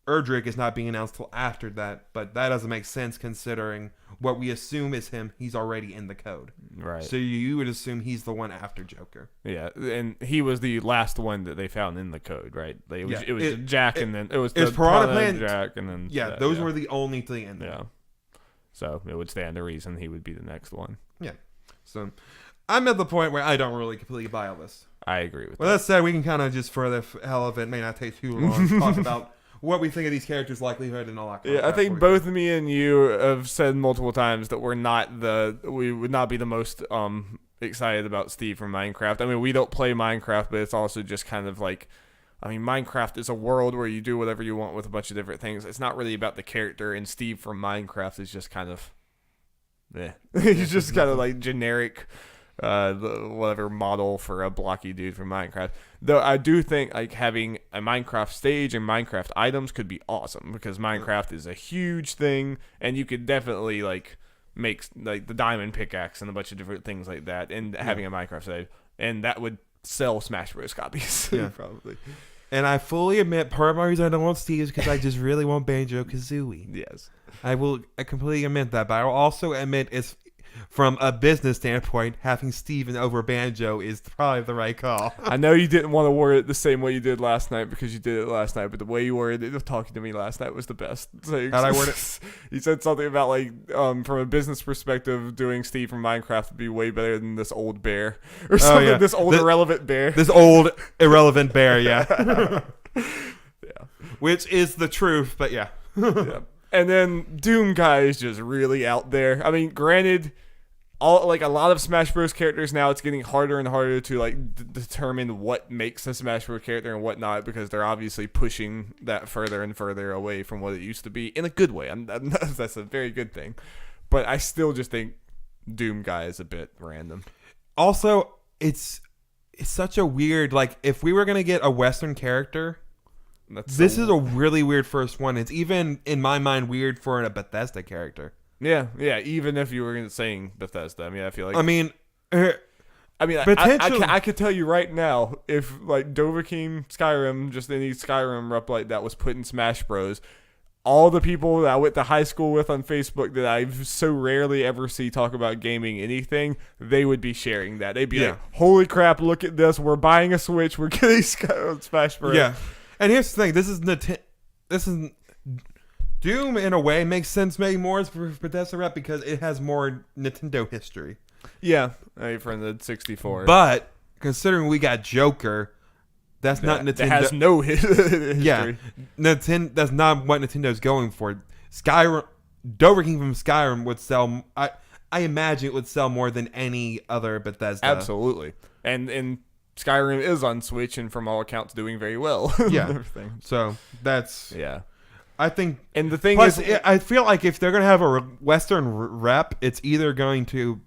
Erdrick is not being announced till after that, but that doesn't make sense considering what we assume is him. He's already in the code, right? So you would assume he's the one after Joker. Yeah, and he was the last one that they found in the code, right? It was Jack, and then it was Piranha Plant, Jack, and then those were the only thing in there. Yeah, so it would stand to reason he would be the next one. Yeah, so I'm at the point where I don't really completely buy all this. I agree with that. Well, that said, we can kind of just for the hell of it, may not take too long, talk about what we think of these characters' likelihood and all that. Yeah, I think both me and you have said multiple times that we would not be the most excited about Steve from Minecraft. I mean, we don't play Minecraft, but it's also just kind of like, I mean, Minecraft is a world where you do whatever you want with a bunch of different things. It's not really about the character, and Steve from Minecraft is just kind of, he's just kind of like generic. Whatever model for a blocky dude from Minecraft. Though I do think like having a Minecraft stage and Minecraft items could be awesome because Minecraft is a huge thing, and you could definitely like make like the diamond pickaxe and a bunch of different things like that, and having a Minecraft stage, and that would sell Smash Bros. Copies. Yeah, probably. And I fully admit part of my reason I don't want Steve is because I just really want Banjo-Kazooie. Yes, I completely admit that, but I will also admit it's, from a business standpoint, having Steven over Banjo is probably the right call. I know you didn't want to word it the same way you did last night because you did it last night, but the way you worded it talking to me last night was the best. How'd I word it? You said something about like from a business perspective, doing Steve from Minecraft would be way better than this old bear or something. Yeah. This old irrelevant bear. This old irrelevant bear, yeah. Yeah. Which is the truth, but yeah. Yeah. And then Doom Guy is just really out there. I mean, granted, a lot of Smash Bros. Characters now, it's getting harder and harder to like determine what makes a Smash Bros. Character and what not, because they're obviously pushing that further and further away from what it used to be in a good way. That's a very good thing. But I still just think Doom Guy is a bit random. Also, it's such a weird, like, if we were going to get a Western character, this is a really weird first one. It's even, in my mind, weird for a Bethesda character. Yeah, even if you were saying Bethesda. I mean, I feel like... I could tell you right now, if, like, Dovahkiin Skyrim, just any Skyrim rep like that was put in Smash Bros., all the people that I went to high school with on Facebook that I so rarely ever see talk about gaming anything, they would be sharing that. They'd be like, holy crap, look at this. We're buying a Switch. We're getting Smash Bros. Yeah. And here's the thing. This is Doom, in a way, makes sense maybe more for Bethesda rep because it has more Nintendo history. Yeah. From the 64. But considering we got Joker... That's not Nintendo. That has no history. Yeah, that's not what Nintendo's going for. Dovahkiin from Skyrim would sell. I imagine it would sell more than any other Bethesda. Absolutely, and Skyrim is on Switch, and from all accounts, doing very well. Yeah, everything. So that's I think, and the thing is, I feel like if they're gonna have a Western rep, it's either going to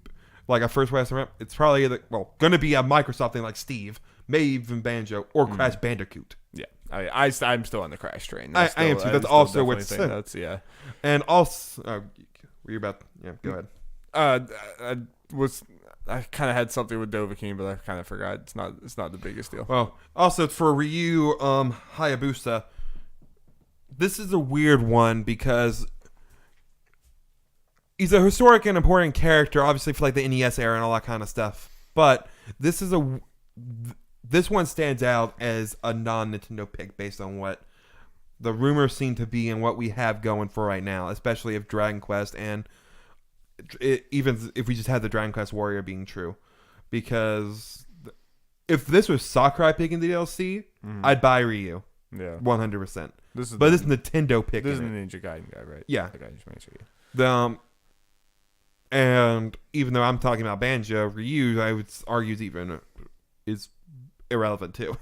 like a first Western rep. It's probably going to be a Microsoft thing like Steve. Maybe even Banjo or Crash Bandicoot. Yeah, I'm still on the Crash train. I am too. That's also what's and also were you about? Yeah, go ahead. I kind of had something with Dovahkiin, but I kind of forgot. It's not the biggest deal. Well, also for Ryu Hayabusa, this is a weird one because he's a historic and important character, obviously for like the NES era and all that kind of stuff. But this one stands out as a non-Nintendo pick based on what the rumors seem to be and what we have going for right now, especially if Dragon Quest and even if we just had the Dragon Quest Warrior being true. because if this was Sakurai picking the DLC, I'd buy Ryu. Yeah, 100%. this is Nintendo picking. This is the it. Ninja Gaiden guy, right? Yeah. The guy just mentioned it. And even though I'm talking about Banjo, Ryu, I would argue is irrelevant too.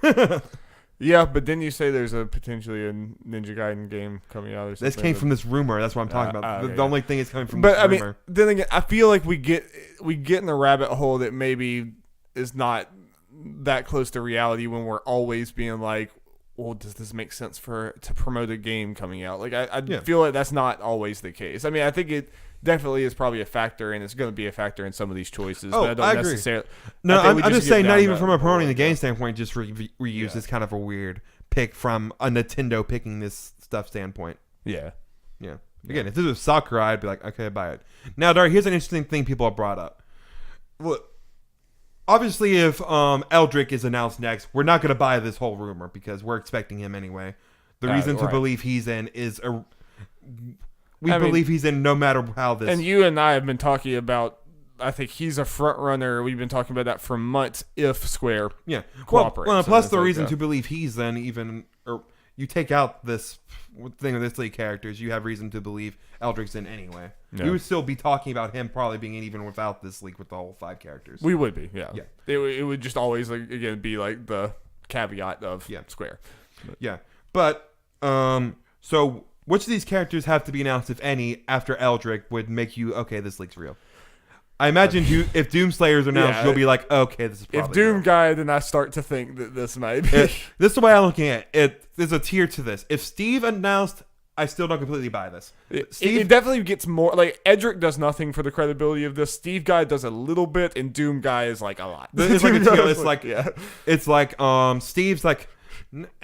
Yeah, but didn't you say there's potentially a Ninja Gaiden game coming out or something? This came from this rumor. That's what I'm talking about. Okay, the only thing is coming from but this I mean, rumor. then again, I feel like we get in a rabbit hole that maybe is not that close to reality when we're always being like, well, does this make sense to promote a game coming out? Like, I feel like that's not always the case. I mean, I think it definitely is probably a factor, and it's going to be a factor in some of these choices. Oh, but I don't agree. necessarily. No, I'm just saying, not even from a promoting the game game standpoint, just reuse is kind of a weird pick from a Nintendo picking this stuff standpoint. Yeah. Yeah. Again, if this was Sakurai, I'd be like, okay, buy it. Now, Dari, here's an interesting thing people have brought up. Look, obviously, if Eldrick is announced next, we're not going to buy this whole rumor because we're expecting him anyway. The reason to believe he's in is we believe he's in no matter how this. And you and I have been talking about. I think he's a front runner. We've been talking about that for months. If Square cooperates. Well, plus the reason to believe he's in you take out this thing with this league characters, you have reason to believe Eldrick's in anyway. Yeah. You would still be talking about him probably being in even without this leak with the whole 5 characters. We would be, yeah. It would just always again be like the caveat of Square. But so which of these characters have to be announced, if any, after Eldrick would make you okay? This leak's real. I imagine if Doomslayer's announced, you'll be like, okay, this is probably if Doom real. Guy, then I start to think that this might be. This is the way I'm looking at it. There's a tier to this. If Steve announced, I still don't completely buy this. It definitely gets more like Edric does nothing for the credibility of this. Steve Guy does a little bit, and Doom Guy is like a lot. It's like a tier. It's like Steve's like,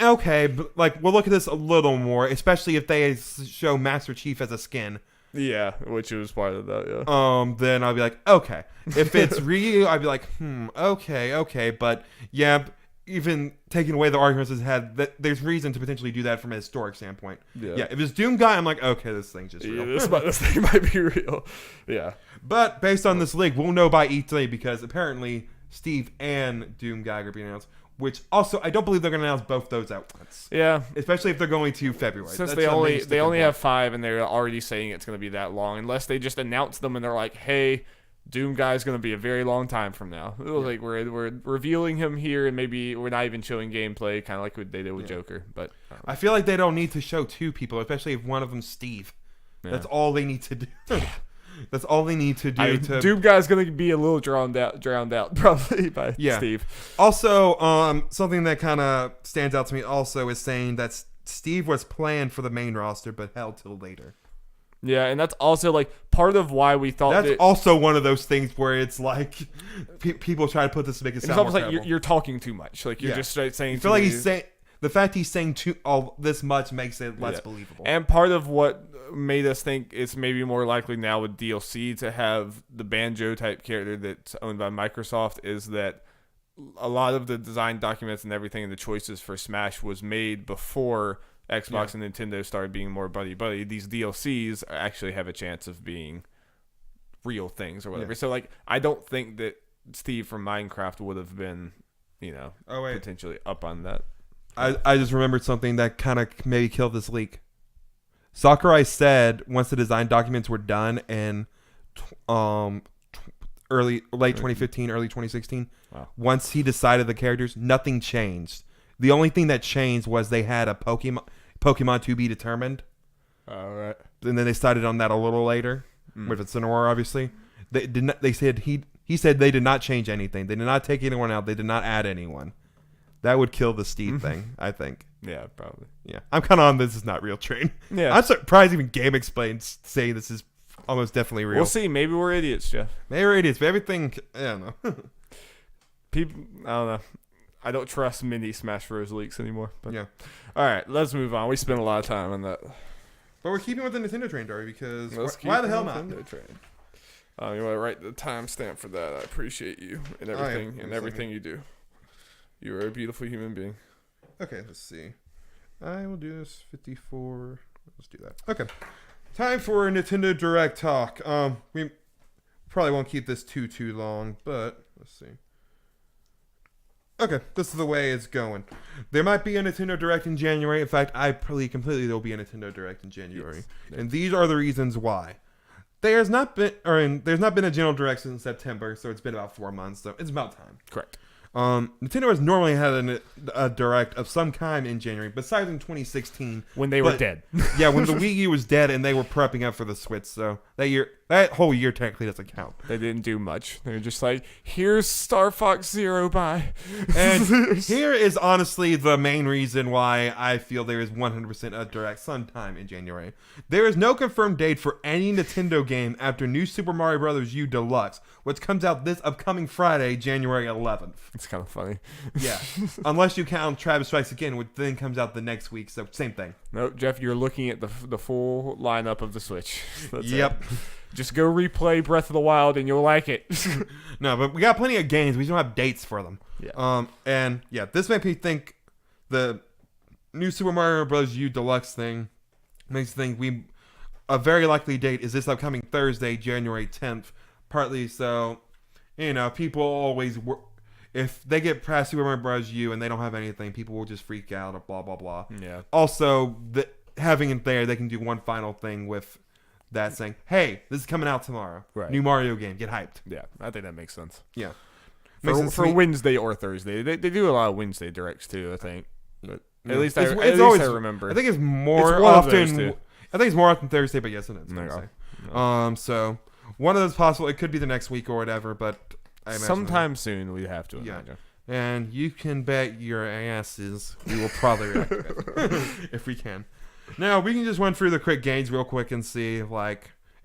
okay, but like we'll look at this a little more, especially if they show Master Chief as a skin. Yeah, which was part of that, yeah. Then I'll be like, okay. If it's Ryu, I'd be like, okay. But yeah, even taking away the arguments it's had, there's reason to potentially do that from a historic standpoint. Yeah. If it's Doom Guy, I'm like, okay, this thing's just real. This thing might be real. Yeah. But based on this leak, we'll know by E3 because apparently Steve and Doom Guy are being announced. Which also, I don't believe they're going to announce both those at once. Yeah. Especially if they're going to February. Since they only have 5 and they're already saying it's going to be that long. Unless they just announce them and they're like, hey, Doom Guy's going to be a very long time from now. Like we're revealing him here and maybe we're not even showing gameplay, kind of like what they did with Joker. But I feel like they don't need to show 2 people, especially if one of them's Steve. Yeah. That's all they need to do. That's all they need to do. Doom Guy's going to be a little drowned out probably by Steve. Also, something that kind of stands out to me also is saying that Steve was planned for the main roster but held till later. Yeah, and that's also like part of why we thought that's also one of those things where it's like people try to put this to make it sound almost more like you're talking too much. Like you're just straight saying. I feel like he's saying. The fact he's saying all this much makes it less believable. And part of what made us think it's maybe more likely now with DLC to have the Banjo type character that's owned by Microsoft is that a lot of the design documents and everything and the choices for Smash was made before Xbox and Nintendo started being more buddy-buddy. These DLCs actually have a chance of being real things or whatever. So like I don't think that Steve from Minecraft would have been, potentially up on that. I just remembered something that kind of maybe killed this leak. Sakurai said once the design documents were done in late 2015, early 2016, once he decided the characters, nothing changed. The only thing that changed was they had a Pokemon to be determined. All right. And then they started on that a little later with Incineroar, obviously. They did not. They said he said they did not change anything. They did not take anyone out. They did not add anyone. That would kill the Steve thing, I think. Yeah, probably. Yeah, I'm kind of on this is not real train. Yeah, I'm surprised even Game Explain's saying this is almost definitely real. We'll see. Maybe we're idiots, Jeff. Maybe we're idiots, but everything, I don't know. People, I don't know. I don't trust mini Smash Bros. Leaks anymore. But. Yeah. All right, let's move on. We spent a lot of time on that. But we're keeping with the Nintendo train, Dari, because why the hell not? Nintendo train. You want to write the timestamp for that? I appreciate you and everything you do. You are a beautiful human being. Okay, let's see. I will do this 54. Let's do that. Okay. Time for a Nintendo Direct talk. We probably won't keep this too long, but let's see. Okay, this is the way it's going. There might be a Nintendo Direct in January. In fact, I believe completely there will be a Nintendo Direct in January. Yes. And these are the reasons why. There's not been a general direct since September, so it's been about 4 months. So it's about time. Correct. Nintendo has normally had a direct of some kind in January, besides in 2016 when they were dead. Yeah, when the Wii U was dead and they were prepping up for the Switch. So that whole year technically doesn't count. They didn't do much. They were just like, here's Star Fox Zero, bye. And here is honestly the main reason why I feel there is 100% a direct sometime in January. There is no confirmed date for any Nintendo game after New Super Mario Bros. U Deluxe, which comes out this upcoming Friday, January 11th. It's kind of funny. Yeah. Unless you count Travis Strikes Again, which then comes out the next week, so same thing. Nope, Jeff, you're looking at the full lineup of the Switch. That's yep. It. Just go replay Breath of the Wild and you'll like it. No, but we got plenty of games. We just don't have dates for them. Yeah. And yeah, this makes me think the New Super Mario Bros. U Deluxe thing makes me think a very likely date is this upcoming Thursday, January 10th. Partly so, people always if they get past Super Mario Bros. U and they don't have anything, people will just freak out or blah blah blah. Yeah. Also, having it there, they can do one final thing with that saying, hey, this is coming out tomorrow. Right. New Mario game. Get hyped. Yeah, I think that makes sense. Yeah. For Wednesday or Thursday. They do a lot of Wednesday directs too, I think. But at least I remember. I think it's more often. I think it's more often Thursday, but yes, it is Thursday. No. So one of those possible. It could be the next week or whatever, but I imagine sometime soon we have to imagine. And you can bet your asses we will probably react if we can. Now, we can just run through the quick games real quick and see,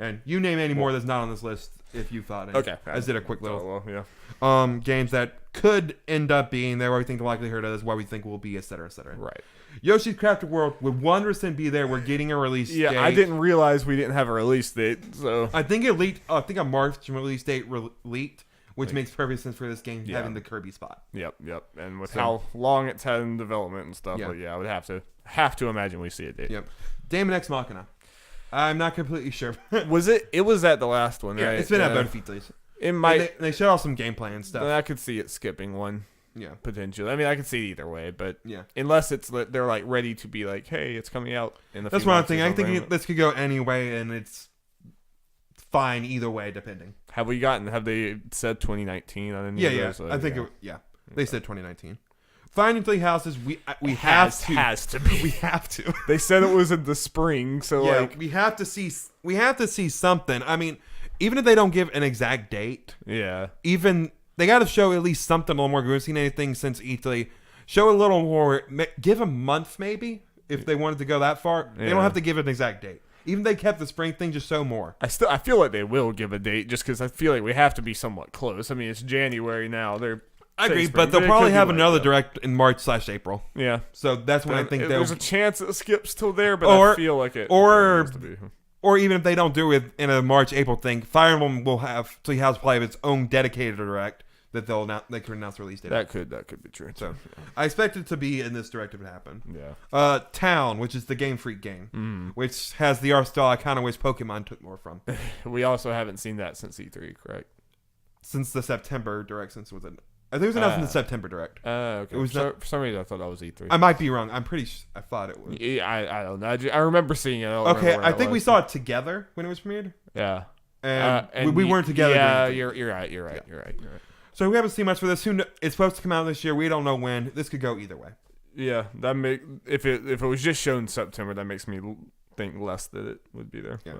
and you name any more that's not on this list if you thought any. Okay. I just did a quick little, yeah. Games that could end up being there, what we think the likelihood is, what we think will be, etc., etc. Right. Yoshi's Crafted World would 100% be there. We're getting a release date. Yeah, I didn't realize we didn't have a release date, so. I think it leaked, I think a March release date leaked, which makes perfect sense for this game having the Kirby spot. Yep. And with how long it's had in development and stuff, but I would have to imagine we see a date. Yep. Daemon X Machina. I'm not completely sure. Was it? It was at the last one, right? It's been at both features. It might. They showed off some gameplay and stuff. I could see it skipping one. Yeah, potentially. I mean, I could see it either way, but yeah, unless they're like ready to be like, hey, it's coming out in the. That's what I'm thinking. I think this could go anyway, and it's fine either way, depending. Have they said 2019 on any of those? I think they said 2019. Finding Three Houses, we have to. Has to be. We have to. They said it was in the spring, so we have to see something. I mean, even if they don't give an exact date, even they got to show at least something a little more. We haven't seen anything since E3. Show a little more. Give a month maybe if they wanted to go that far. They don't have to give an exact date. Even if they kept the spring thing, just show more. I feel like they will give a date just because I feel like we have to be somewhat close. I mean, it's January now. I agree, but they'll probably have another direct in March/April. Yeah. So that's when I think there's a chance it skips till there, but I feel like it. Or even if they don't do it in a March/April thing, Fire Emblem will have Treehouse play of its own dedicated direct that they could announce the release date. That could be true. So I expect it to be in this direct if it happened. Yeah. Town, which is the Game Freak game, which has the art style I kind of wish Pokemon took more from. We also haven't seen that since E3, correct? Since the September direct, I think it was announced in the September direct. Okay. It was for some reason I thought that was E3. I might be wrong. I'm pretty sure I thought it was. Yeah, I don't know. I remember seeing it. I think we saw it together when it was premiered. Yeah. And we weren't together. Yeah, you're right. So we haven't seen much for this. It's supposed to come out this year. We don't know when. This could go either way. Yeah, if it was just shown September, that makes me think less that it would be there. Yeah.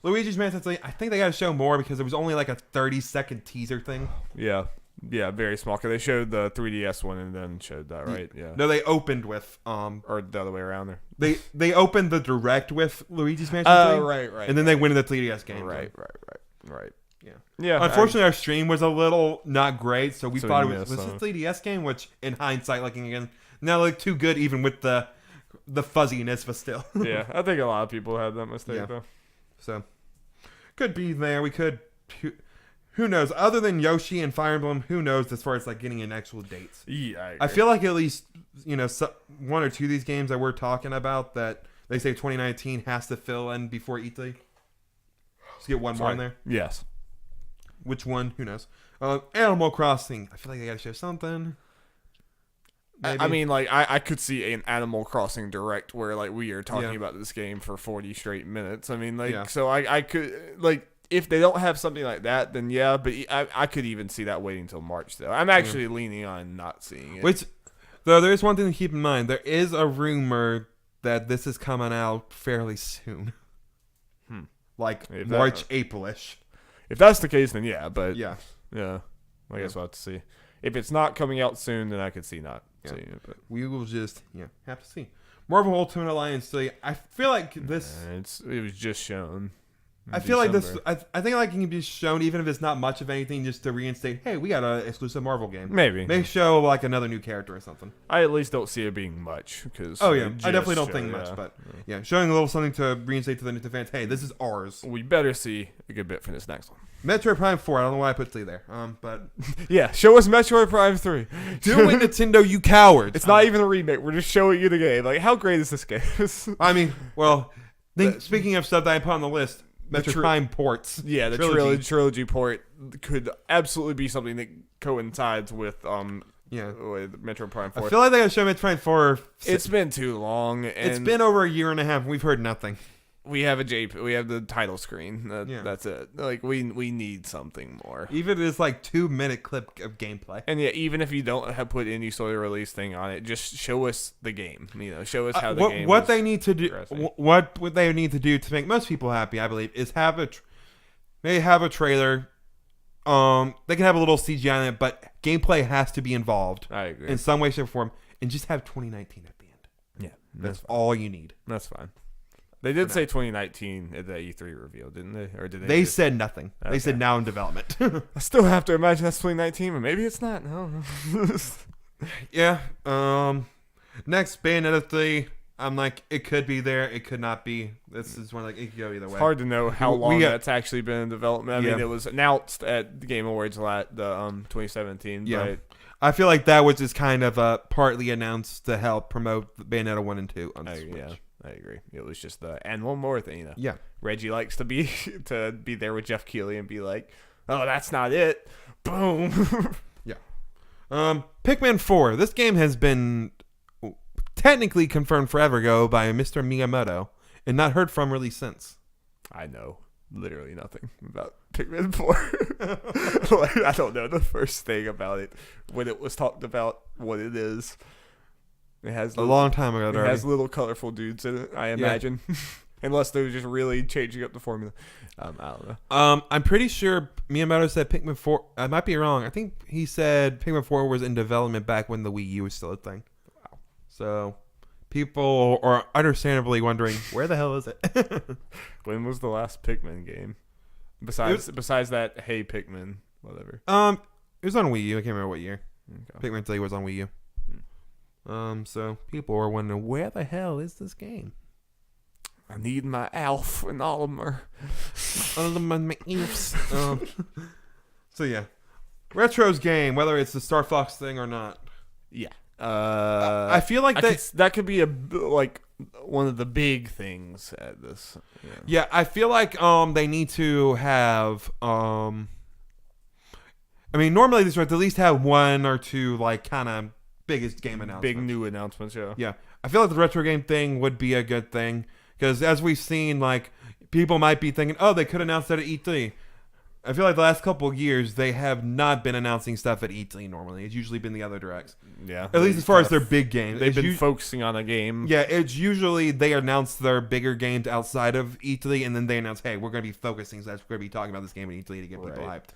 But Luigi's Mansion 3, I think they got to show more because it was only like a 30-second teaser thing. Yeah. Yeah, very small. Cause they showed the 3DS one and then showed that, right? Yeah. No, they opened with or the other way around there. They opened the direct with Luigi's Mansion 3. Oh, right. And then they went into the 3DS game. Right. Yeah. Unfortunately, our stream was a little not great, so we thought it was a 3DS game, which in hindsight, looking again, not like too good even with the fuzziness, but still. Yeah, I think a lot of people had that mistake though. So could be there. We could. Who knows? Other than Yoshi and Fire Emblem, who knows as far as like getting in actual dates? Yeah, I feel like at least one or two of these games that we're talking about that they say 2019 has to fill in before E3. Just get one more in there. Yes. Which one? Who knows? Animal Crossing. I feel like they gotta show something. Maybe. I mean, like, I could see an Animal Crossing Direct where, like, we are talking about this game for 40 straight minutes. I mean, like, so I could, like, if they don't have something like that, then yeah, but I could even see that waiting until March, though. I'm actually leaning on not seeing it. Which, though, there's one thing to keep in mind. There is a rumor that this is coming out fairly soon. Like, March, April-ish. If that's the case, then yeah, but... Yeah. Yeah. I guess we'll have to see. If it's not coming out soon, then I could see not seeing it. But we will just have to see. Marvel Ultimate Alliance 3. I feel like this. It was just shown. I feel like this. I think like it can be shown even if it's not much of anything, just to reinstate. Hey, we got an exclusive Marvel game. Maybe show like another new character or something. I at least don't see it being much because. Oh yeah, I definitely don't think much, but showing a little something to reinstate to the fans. Hey, this is ours. We better see a good bit for this next one. Metroid Prime 4. I don't know why I put 3 there. But yeah, show us Metroid Prime 3. Do it, Nintendo, you cowards. It's not even a remake. We're just showing you the game. Like, how great is this game? I mean, well, speaking of stuff that I put on the list, Metroid Prime ports. Yeah, the trilogy port could absolutely be something that coincides with with Metroid Prime 4. I feel like they gotta show Metroid Prime 4. It's been too long. And it's been over a year and a half. And we've heard nothing. We have we have the title screen. That's it. Like we need something more. Even this like 2-minute clip of gameplay. And yeah, even if you don't have put any sort of release thing on it, just show us the game. Show us how the game. What they need to do. What they need to do to make most people happy, I believe, is have a trailer. They can have a little CGI on it, but gameplay has to be involved. I agree. In some way, shape, or form, and just have 2019 at the end. Yeah, that's all you need. That's fine. They did say 2019 at the E3 reveal, didn't they? Or did they? They said nothing. Okay. They said now in development. I still have to imagine that's 2019, but maybe it's not. No. Yeah. Next, Bayonetta 3. I'm like, it could be there, it could not be. This is one like it could go either way. It's hard to know how long that's actually been in development. I mean, it was announced at the Game Awards 2017. Yeah. But I feel like that was just kind of partly announced to help promote Bayonetta 1 and 2 on Switch. Yeah. I agree. It was just and one more thing, Yeah. Reggie likes to be there with Jeff Keighley and be like, "Oh, that's not it." Boom. Yeah. Pikmin 4. This game has been technically confirmed forever ago by Mr. Miyamoto and not heard from really since. I know literally nothing about Pikmin 4. Like, I don't know the first thing about it when it was talked about what it is. It has a long time ago. It has little colorful dudes in it, I imagine. Yeah. Unless they're just really changing up the formula. I don't know. I'm pretty sure Miyamoto said Pikmin 4. I might be wrong. I think he said Pikmin 4 was in development back when the Wii U was still a thing. Wow. So people are understandably wondering, where the hell is it? When was the last Pikmin game? Besides that, hey Pikmin, whatever. It was on Wii U. I can't remember what year. Okay. Pikmin 3 was on Wii U. So people are wondering, where the hell is this game? I need my Alf and Oliver. All of my Alfs. So yeah, Retro's game, whether it's the Star Fox thing or not. Yeah. I feel like that could be one of the big things at this. Yeah, I feel like they need to have I mean, normally these would at least have 1 or 2 like kind of biggest game announcements. Big new announcements, yeah. Yeah. I feel like the retro game thing would be a good thing. Because as we've seen, like, people might be thinking, oh, they could announce that at E3. I feel like the last couple of years, they have not been announcing stuff at E3 normally. It's usually been the other directs. Yeah. At least as far as their big games. They've been focusing on a game. Yeah, it's usually they announce their bigger games outside of E3, and then they announce, hey, we're going to be focusing, so we're going to be talking about this game at E3 to get people hyped.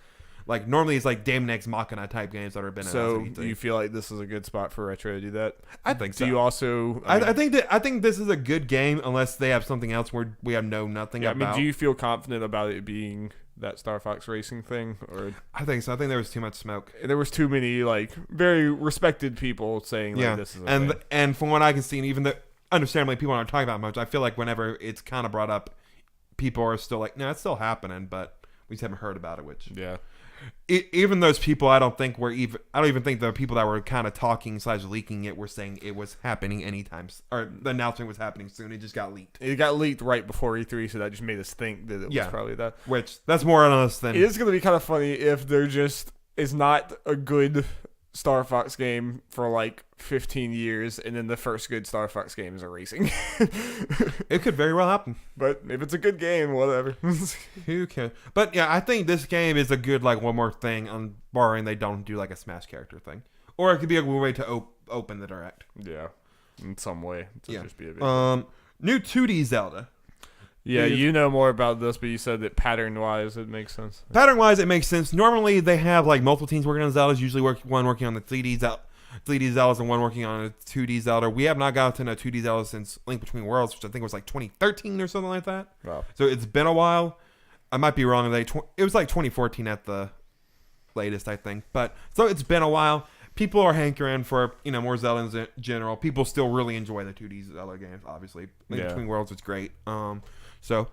Like, normally it's like Daemon X Machina type games that have been announced. So, do you feel like this is a good spot for Retro to do that? I think so. Do you also... I think this is a good game unless they have something else where we have nothing about. I mean, do you feel confident about it being that Star Fox Racing thing? Or I think so. I think there was too much smoke. There was too many, like, very respected people saying, like, this is a thing. And from what I can see, and even though, understandably, people aren't talking about it much, I feel like whenever it's kind of brought up, people are still like, no, it's still happening, but we just haven't heard about it, which... Yeah. Even those people, I don't even think the people that were kind of talking / leaking it were saying it was happening anytime, or the announcement was happening soon. It just got leaked. It got leaked right before E3, so that just made us think that it was probably that. Which that's more on us than. It is going to be kind of funny if there just is not a good Star Fox game for like 15 years, and then the first good Star Fox game is a racing. It could very well happen. But if it's a good game, whatever. Who can? But yeah, I think this game is a good like one more thing on barring they don't do like a Smash character thing, or it could be a way to open the direct. Yeah, in some way to just be a bit. New 2D Zelda. Yeah, you know more about this, but you said that pattern-wise it makes sense. Pattern-wise, it makes sense. Normally, they have like multiple teams working on Zeldas. Usually, one working on the 3D Zeldas and one working on a 2D Zelda. We have not gotten a 2D Zelda since Link Between Worlds, which I think was like 2013 or something like that. Wow. So it's been a while. I might be wrong. It was like 2014 at the latest, I think. But so it's been a while. People are hankering for more Zelda in general. People still really enjoy the 2D Zelda games. Obviously, Link Between Worlds is great. So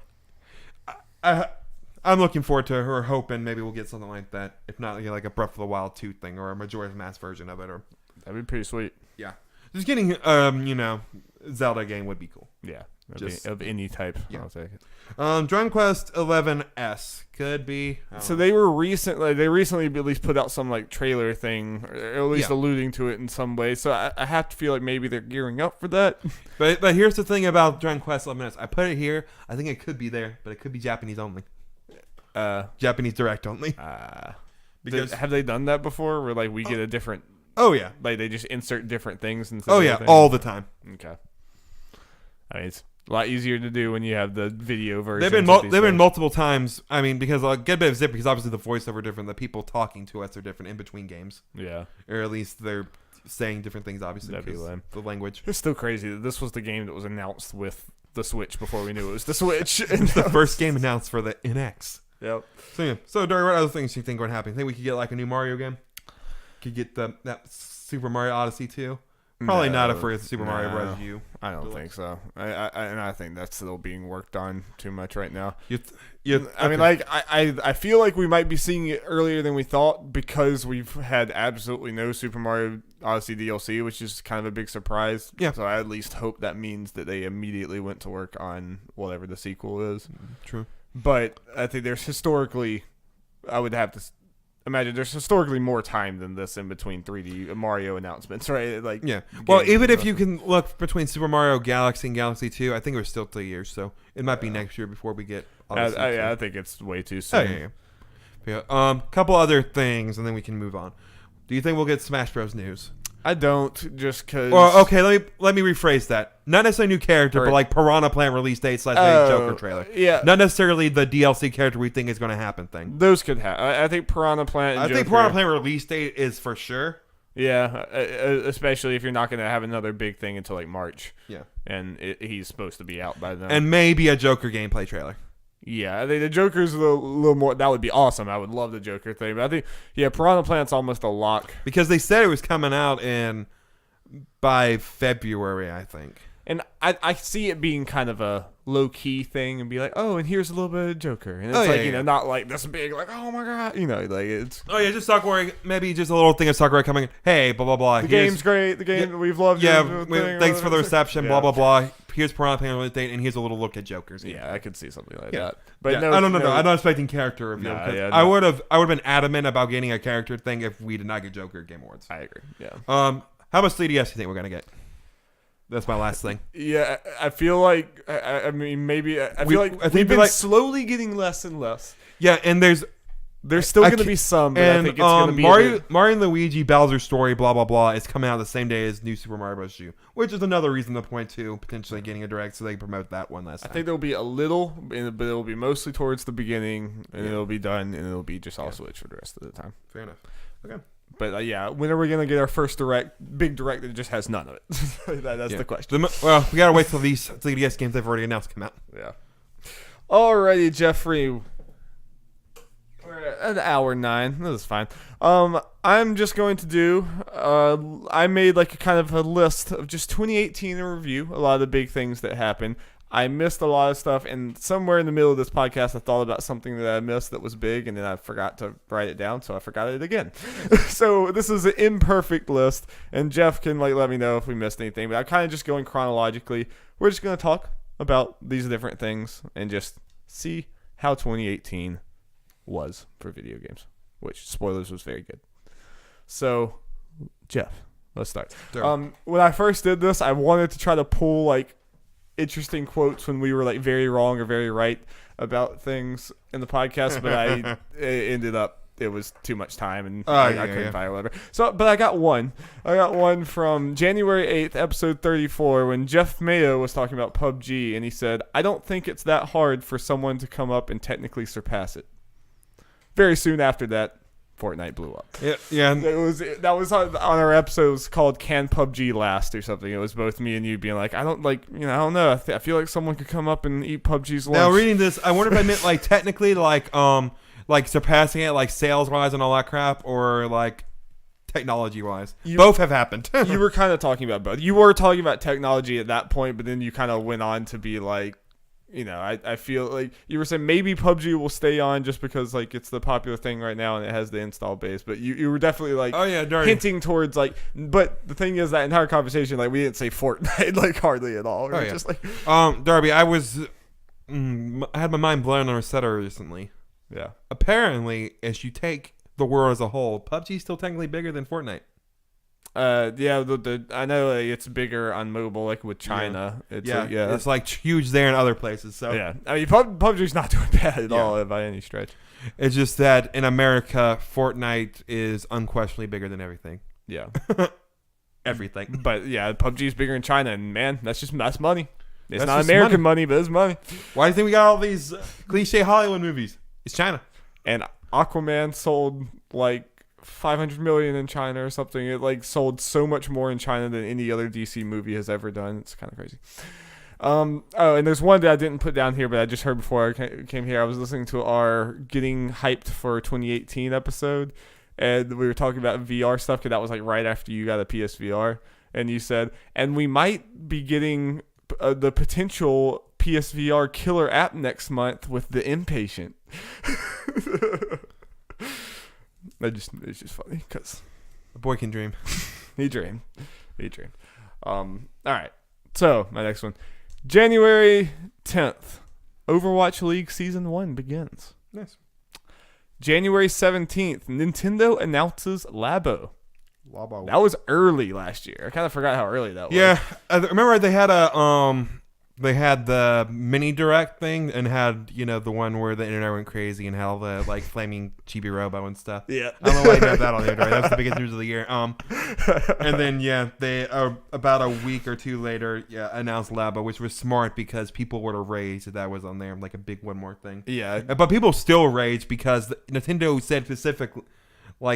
I'm looking forward to her, hoping maybe we'll get something like that. If not, like a Breath of the Wild 2 thing or a Majora's Mask version of it. Or that'd be pretty sweet. Yeah, just getting Zelda game would be cool. Yeah, of any type. Yeah. I'll take it. Dragon Quest 11S could be. So they recently at least put out some like trailer thing, or at least alluding to it in some way. So I have to feel like maybe they're gearing up for that. But here's the thing about Dragon Quest 11S. I put it here. I think it could be there, but it could be Japanese only. Japanese direct only. Because have they done that before? Where like we get a different. Oh yeah. Like they just insert different things. All the time. Okay. I mean, it's a lot easier to do when you have the video version. They've been multiple times. I mean, because I'll get a bit of zip because obviously the voiceover different. The people talking to us are different in between games. Yeah. Or at least they're saying different things. Obviously, that'd be lame. The language. It's still crazy that this was the game that was announced with the Switch before we knew it was the Switch. It's the first game announced for the NX. Yep. So yeah. So Dory, what other things do you think would happen? Think we could get like a new Mario game? Could get that Super Mario Odyssey 2? Probably not if it's Super Mario Bros. U. I don't think so. I think that's still being worked on too much right now. I mean, like I feel like we might be seeing it earlier than we thought because we've had absolutely no Super Mario Odyssey DLC, which is kind of a big surprise. Yeah. So I at least hope that means that they immediately went to work on whatever the sequel is. True. But I think there's historically, I would have to imagine there's historically more time than this in between 3D Mario announcements, right? Like, yeah. Well, even if you can look between Super Mario Galaxy and Galaxy 2, I think it was still 3 years, so it might be next year before we get. I think it's way too soon. Yeah. Couple other things, and then we can move on. Do you think we'll get Smash Bros. News? I don't, just because. Well, okay, let me rephrase that. Not necessarily new character, but like Piranha Plant release date / Joker trailer. Yeah. Not necessarily the DLC character we think is going to happen thing. Those could happen. I think Piranha Plant. I think Piranha Plant release date is for sure. Yeah, especially if you're not going to have another big thing until like March. Yeah. And he's supposed to be out by then. And maybe a Joker gameplay trailer. Yeah, I think the Joker's a little more. That would be awesome. I would love the Joker thing. But I think, Piranha Plant's almost a lock. Because they said it was coming out by February, I think. And I see it being kind of a low-key thing and be like, oh, and here's a little bit of Joker. And it's not like this big, like, oh my God. Like it's. Oh, yeah, just Sakurai. Maybe just a little thing of Sakurai coming in. Hey, blah, blah, blah. The game's great. The game, we've loved it. Yeah, thanks for the reception, blah, blah, blah. Here's Piranha Plant release date, and here's a little look at Joker's. Yeah, I could see something like that. But no, I'm not expecting character reveal. I would have been adamant about getting a character thing if we did not get Joker Game Awards. I agree. Yeah. How much 3DS do you think we're gonna get? That's my last thing. Yeah, I feel like I mean maybe I feel like we've been slowly getting less and less. Yeah, and there's still going to be some, but I think it's going to be Mario and Luigi Bowser's Story, blah blah blah, is coming out the same day as New Super Mario Bros. U, which is another reason to point to potentially getting a direct so they can promote that one last time. I think there'll be a little, but it'll be mostly towards the beginning, and it'll be done, and it'll be just all Switch for the rest of the time. Fair enough. Okay. But when are we going to get our first big direct that just has none of it? That's the question. Well, we got to wait till these 3DS games they've already announced come out. Yeah. Alrighty, Jeffrey. We're at hour 9. This is fine. I'm just going to do, I made like a kind of a list of just 2018 in review, a lot of the big things that happened. I missed a lot of stuff, and somewhere in the middle of this podcast, I thought about something that I missed that was big, and then I forgot to write it down, so I forgot it again. So this is an imperfect list, and Jeff can let me know if we missed anything, but I'm kind of just going chronologically. We're just going to talk about these different things and just see how 2018 was for video games, which, spoilers, was very good. So Jeff, let's start. Sure. When I first did this, I wanted to try to pull like interesting quotes when we were like very wrong or very right about things in the podcast, but it ended up it was too much time and I couldn't find it, whatever. So, but I got one. I got one from January 8th, episode 34, when Jeff Mayo was talking about PUBG, and he said, "I don't think it's that hard for someone to come up and technically surpass it." Very soon after that, Fortnite blew up. Yeah. That was on our episodes called "Can PUBG Last" or something. It was both me and you being like, I don't know. I feel like someone could come up and eat PUBG's lunch. Now reading this, I wonder if I meant like technically like surpassing it like sales wise and all that crap, or like technology wise. Both have happened. You were kind of talking about both. You were talking about technology at that point, but then you kind of went on to be like, I feel like you were saying maybe PUBG will stay on just because like it's the popular thing right now and it has the install base. But you were definitely like hinting towards like. But the thing is that entire conversation, like we didn't say Fortnite like hardly at all. Just like Darby, I had my mind blown on Rosetta recently. Yeah. Apparently, as you take the world as a whole, PUBG is still technically bigger than Fortnite. Yeah, I know it's bigger on mobile, like with China. It's like huge there in other places. So yeah, I mean PUBG's not doing bad at all by any stretch. It's just that in America, Fortnite is unquestionably bigger than everything. Yeah, everything. But yeah, PUBG's bigger in China, and man, that's money. It's not American money, but it's money. Why do you think we got all these cliche Hollywood movies? It's China. And Aquaman sold like 500 million in China or something. It like sold so much more in China than any other DC movie has ever done. It's kind of crazy. And there's one that I didn't put down here, but I just heard before I came here. I was listening to our Getting Hyped for 2018 episode, and we were talking about VR stuff because that was like right after you got a PSVR, and you said, and we might be getting the potential PSVR killer app next month with The Inpatient. It's just funny because a boy can dream. He dreamed. All right. So my next one, January 10th, Overwatch League Season 1 begins. Nice. January 17th, Nintendo announces Labo. That was early last year. I kind of forgot how early that was. Yeah, I remember they had the mini direct thing and had the one where the internet went crazy and had all the like flaming chibi robo and stuff. Yeah, I don't know why they had that on there. That was the biggest news of the year. And then they about a week or two later announced Labo, which was smart because people would have raged if that was on there, like a big one more thing. Yeah, but people still rage because Nintendo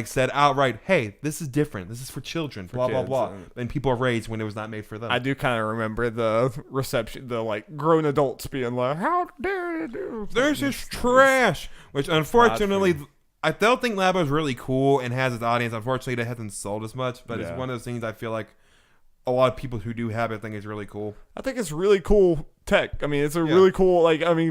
said outright, "Hey, this is different. This is for children." Blah blah blah. And people raged when it was not made for them. I do kind of remember the reception, the like grown adults being like, "How dare you do? This is trash." Which unfortunately, I don't think Labo is really cool and has its audience. Unfortunately, it hasn't sold as much. But it's one of those things I feel like a lot of people who do have it think is really cool. I think it's really cool tech. I mean, it's a really cool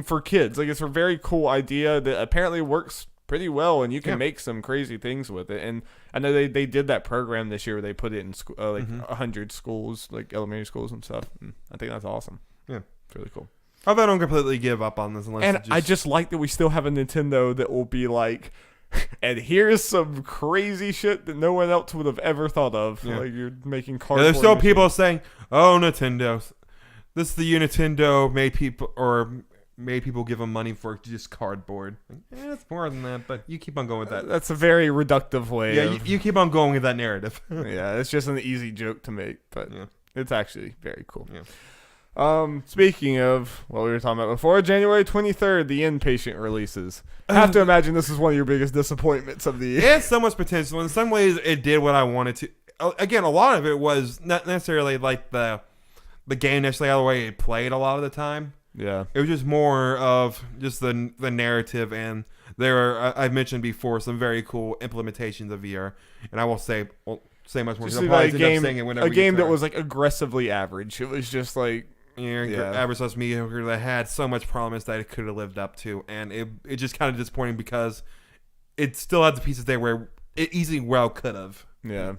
for kids. Like it's a very cool idea that apparently works pretty well, and you can make some crazy things with it. And I know they did that program this year where they put it in 100 schools, like elementary schools and stuff. And I think that's awesome. Yeah, it's really cool. Although I don't completely give up on this I just like that we still have a Nintendo that will be like, and here's some crazy shit that no one else would have ever thought of. Yeah. Like you're making cardboard. There's still people saying, "Oh, Nintendo, this is the year Nintendo made people give them money for just cardboard." It's more than that, but you keep on going with that. That's a very reductive way. Yeah, you keep on going with that narrative. Yeah, it's just an easy joke to make, but it's actually very cool. Yeah. Speaking of what we were talking about before, January 23rd, The Inpatient releases. I have to imagine this is one of your biggest disappointments of the year. It has so much potential. In some ways, it did what I wanted to. Again, a lot of it was not necessarily like the game necessarily the way it played a lot of the time. Yeah, it was just more of just the narrative, and there are, I've mentioned before, some very cool implementations of VR, and I will say much more. Just a game that was like aggressively average. It was just like average / mediocre that had so much promise that it could have lived up to, and it just kind of disappointing because it still had the pieces there where it easily well could have. Yeah,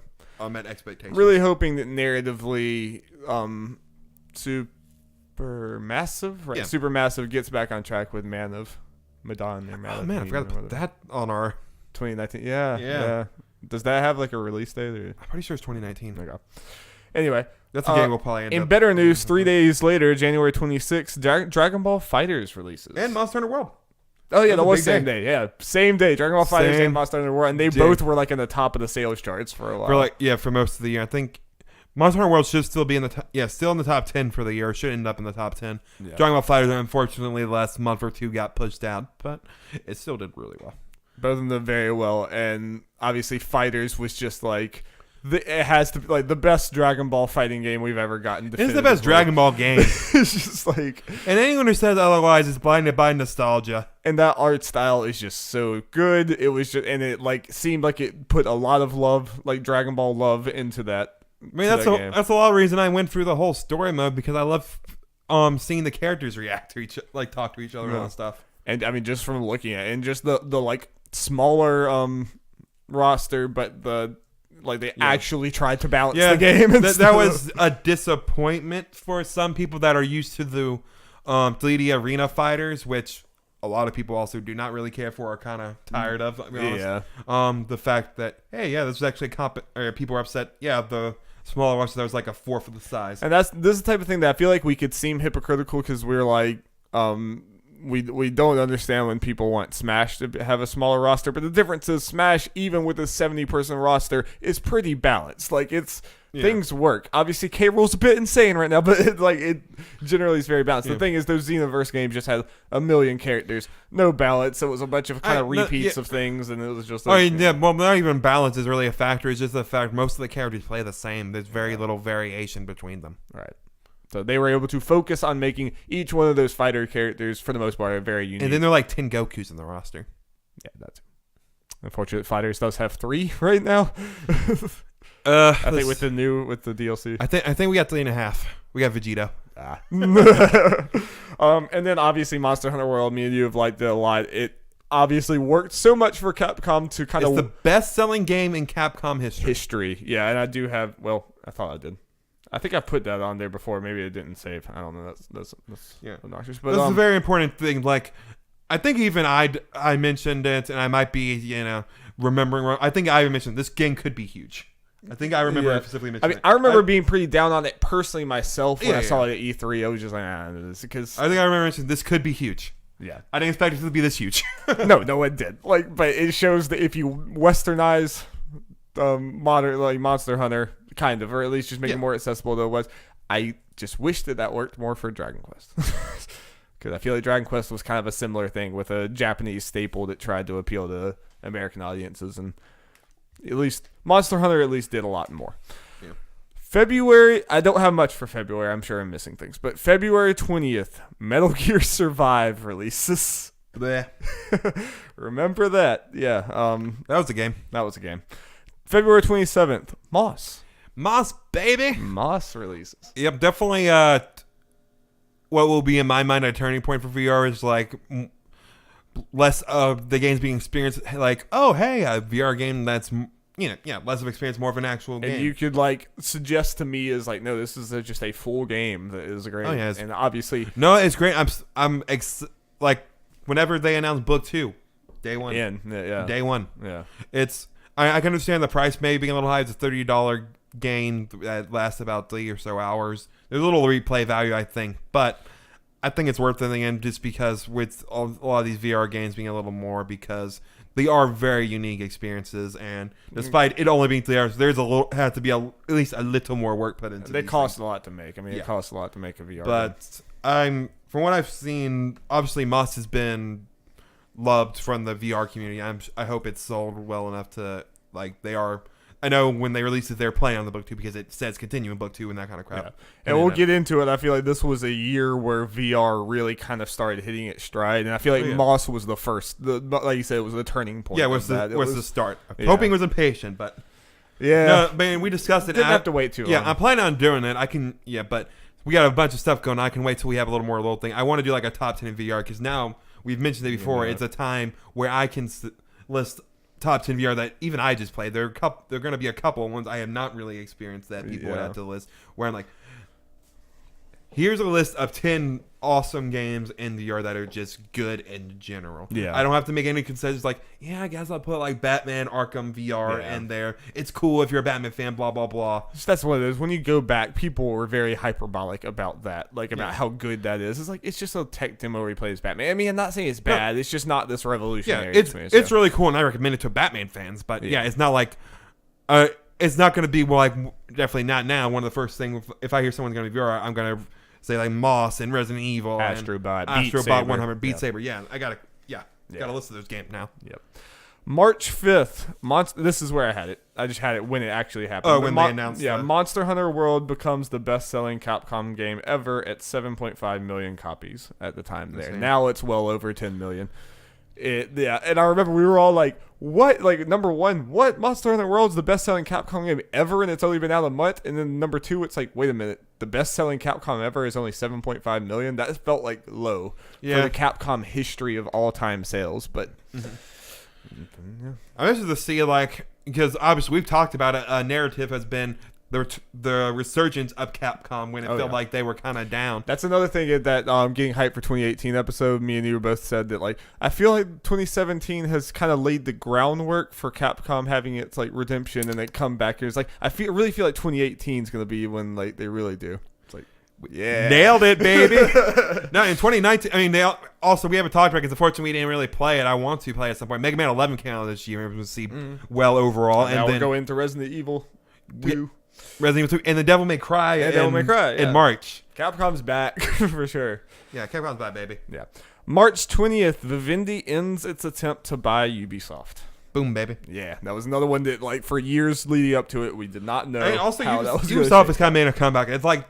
met expectations. Really hoping that narratively, Supermassive gets back on track with Man of Medan. I forgot about that on our 2019. Yeah. Does that have like a release date? Or? I'm pretty sure it's 2019. Okay. Anyway, that's a game we'll probably end in up. better news, 3 days later, January 26th, Dragon Ball FighterZ releases. And Monster Hunter World. Oh, yeah, that was same day. Yeah, same day. Dragon Ball FighterZ and Monster Hunter World. And they both were like in the top of the sales charts for a while. For most of the year. I think Monster Hunter World should still be in the still in the top 10 for the year. Should end up in the top 10. Yeah. Dragon Ball FighterZ, unfortunately, the last month or two got pushed out, but it still did really well. Both of them did very well. And obviously, FighterZ was just like... it has to be like the best Dragon Ball fighting game we've ever gotten. It's the best Dragon Ball game. It's just like, and anyone who says otherwise is blinded by nostalgia. And that art style is just so good. It was just, and it like seemed like it put a lot of love, like Dragon Ball love, into that. I mean, that's a lot of reason I went through the whole story mode, because I love seeing the characters react to each, like talk to each other and stuff. And I mean, just from looking at it, and just the like smaller roster, but they actually tried to balance the game. That was a disappointment for some people that are used to the 3D arena fighters, which a lot of people also do not really care for, are kind of tired of. To be honest. The fact that this was actually people are upset. Yeah, the smaller ones, there was like a fourth of the size. And this is the type of thing that I feel like we could seem hypocritical, because we're like we don't understand when people want Smash to have a smaller roster, but the difference is Smash, even with a 70-person roster, is pretty balanced. Like things work. Obviously, K. Rool's a bit insane right now, but it generally is very balanced. The thing is, those Xenoverse games just had a million characters, no balance, so it was a bunch of kind of repeats of things, and it was just. Well, not even balance is really a factor. It's just the fact most of the characters play the same. There's very little variation between them. Right. So they were able to focus on making each one of those fighter characters, for the most part, very unique. And then there are like 10 Gokus in the roster. Yeah, that's unfortunate. FighterZ does have 3 right now. I think with the DLC. I think we got 3.5. We got Vegito. And then obviously Monster Hunter World, me and you have liked it a lot. It obviously worked so much for Capcom to kind of... It's the best-selling game in Capcom history. Yeah, and I do have... Well, I thought I did. I think I put that on there before. Maybe it didn't save. I don't know. That's obnoxious. But this is a very important thing. Like, I think even I mentioned it, and I might be, remembering wrong. I think I mentioned this game could be huge. I think I remember specifically mentioning it. I remember being pretty down on it personally myself when I saw it at E3. I was just like, because I think I remember mentioning this could be huge. Yeah, I didn't expect it to be this huge. No, it did. But it shows that if you westernize modern Monster Hunter, kind of, or at least just make it more accessible than it was. I just wish that worked more for Dragon Quest, because I feel like Dragon Quest was kind of a similar thing with a Japanese staple that tried to appeal to American audiences, and at least Monster Hunter did a lot more. Yeah. February, I don't have much for February. I'm sure I'm missing things, but February 20th, Metal Gear Survive releases. Bleh. Remember that? Yeah. That was a game. February 27th, Moss, baby. Moss releases. Yep, definitely. What will be in my mind a turning point for VR is like less of the games being experienced. Like, a VR game that's less of experience, more of an actual game. And you could suggest to me is no, this is just a full game that is great. Oh yeah, and obviously no, it's great. Whenever they announce Book 2, day one. Day one. Yeah, it's. I can understand the price maybe being a little high. It's a $30 game that lasts about 3 or so hours. There's a little replay value, I think, but I think it's worth it in the end, just because with a lot of these VR games being a little more, because they are very unique experiences, and despite it only being 3 hours, has to be at least a little more work put into. They cost a lot to make. I mean, it costs a lot to make a VR. But game. From what I've seen, obviously Moss has been loved from the VR community. I hope it's sold well enough to they are. I know when they released it, they're playing on the Book 2 because it says continue in Book 2 and that kind of crap. Yeah. And we'll get into it. I feel like this was a year where VR really kind of started hitting its stride, and I feel like Moss was the first. Like you said, it was the turning point. Yeah, it was the start. Hoping was impatient, but no, man, we discussed it. Didn't have to wait too long. Yeah, I'm planning on doing it. I can, but we got a bunch of stuff going on. I can wait till we have a little thing. I want to do a top 10 in VR, because now we've mentioned it before. It's a time where I can list top 10 VR that even I just played. There are going to be a couple ones I have not really experienced that people would have to list, where I'm like, here's a list of 10 awesome games in VR that are just good in general. Yeah. I don't have to make any concessions like, I guess I'll put like Batman Arkham VR in there. It's cool if you're a Batman fan, blah, blah, blah. That's what it is. When you go back, people were very hyperbolic about that, like about how good that is. It's like, it's just a tech demo where he plays Batman. I mean, I'm not saying it's bad. It's just not this revolutionary. It's really cool, and I recommend it to Batman fans. But it's not like, it's not going to be definitely not now. One of the first things, if I hear someone's going to be VR, I'm going to say like Moss and Resident Evil, Astrobot, 100, Beat Saber. Yeah, I gotta list of those games now. Yep. March 5th, this is where I had it. I just had it when it actually happened. Oh, when they announced Monster Hunter World becomes the best-selling Capcom game ever at 7.5 million copies at the time there. Now it's well over 10 million. And I remember we were all like, what? Like, number one, what? Monster Hunter World's the best-selling Capcom game ever, and it's only been out a month? And then number two, it's like, wait a minute, the best-selling Capcom ever is only 7.5 million? That felt like low for the Capcom history of all-time sales, but... I'm interested to see, like, because obviously we've talked about it, a narrative has been the resurgence of Capcom when it felt like they were kind of down. That's another thing that getting hyped for 2018 episode, me and you both said that, like, I feel like 2017 has kind of laid the groundwork for Capcom having its like redemption and then come back here. It's like really feel like 2018 is going to be when like they really do. It's like, yeah, nailed it, baby. No, in 2019, I mean, we haven't talked about it because unfortunately we didn't really play it. I want to play it at some point. Mega Man 11 came out this year. We'll see well overall, and now we'll go into Resident Evil 2. Resident Evil 2 and the Devil May Cry in March. Capcom's back for sure. Yeah, Capcom's back, baby. Yeah. March 20th, Vivendi ends its attempt to buy Ubisoft. Boom, baby. Yeah, that was another one that, like, for years leading up to it, we did not know. And also, how that was Ubisoft has kind of made a comeback. It's like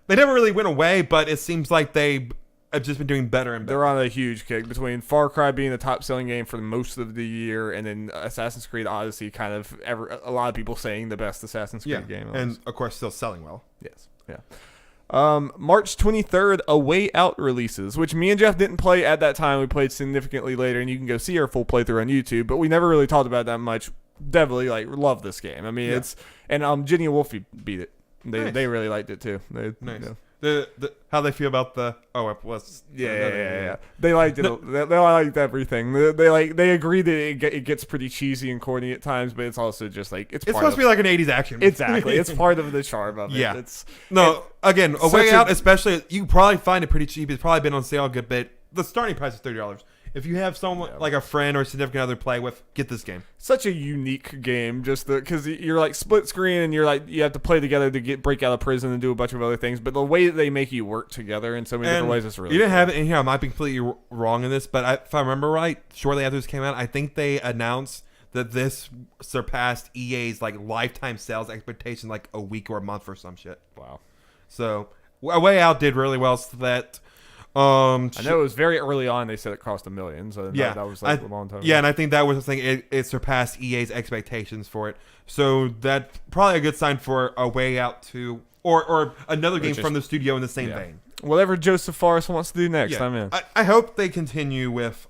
they never really went away, but it seems like they have just been doing better and better. They're on a huge kick between Far Cry being the top-selling game for most of the year, and then Assassin's Creed Odyssey, kind of a lot of people saying the best Assassin's Creed game. And of course, still selling well. Yes, yeah. March 23rd, A Way Out releases, which me and Jeff didn't play at that time. We played significantly later, and you can go see our full playthrough on YouTube, but we never really talked about it that much. Definitely, like, love this game. I mean, it's... And Ginny and Wolfie beat it. They really liked it, too. Nice. You know. How they feel about the they liked it. They liked everything. They agree that it gets pretty cheesy and corny at times, but it's also just like it's supposed to be like an 80s action. Exactly, it's part of the charm of it. Yeah, again, A Way Out, especially you can probably find it pretty cheap. It's probably been on sale a good bit. The starting price is $30. If you have someone like a friend or a significant other to play with, get this game. Such a unique game, just because you're like split screen and you're like you have to play together to break out of prison and do a bunch of other things. But the way that they make you work together in so many different ways is really. You didn't have it in here. I might be completely wrong in this, but if I remember right, shortly after this came out, I think they announced that this surpassed EA's like lifetime sales expectation like a week or a month or some shit. Wow. So A Way Out did really well. So that. I know it was very early on. They said it cost $1 million, so that was like a long time ago. Yeah, and I think that was the thing. It surpassed EA's expectations for it. So that's probably a good sign for A Way Out 2 or another game from the studio in the same vein. Whatever Joseph Forrest wants to do next, I'm in. I hope they continue with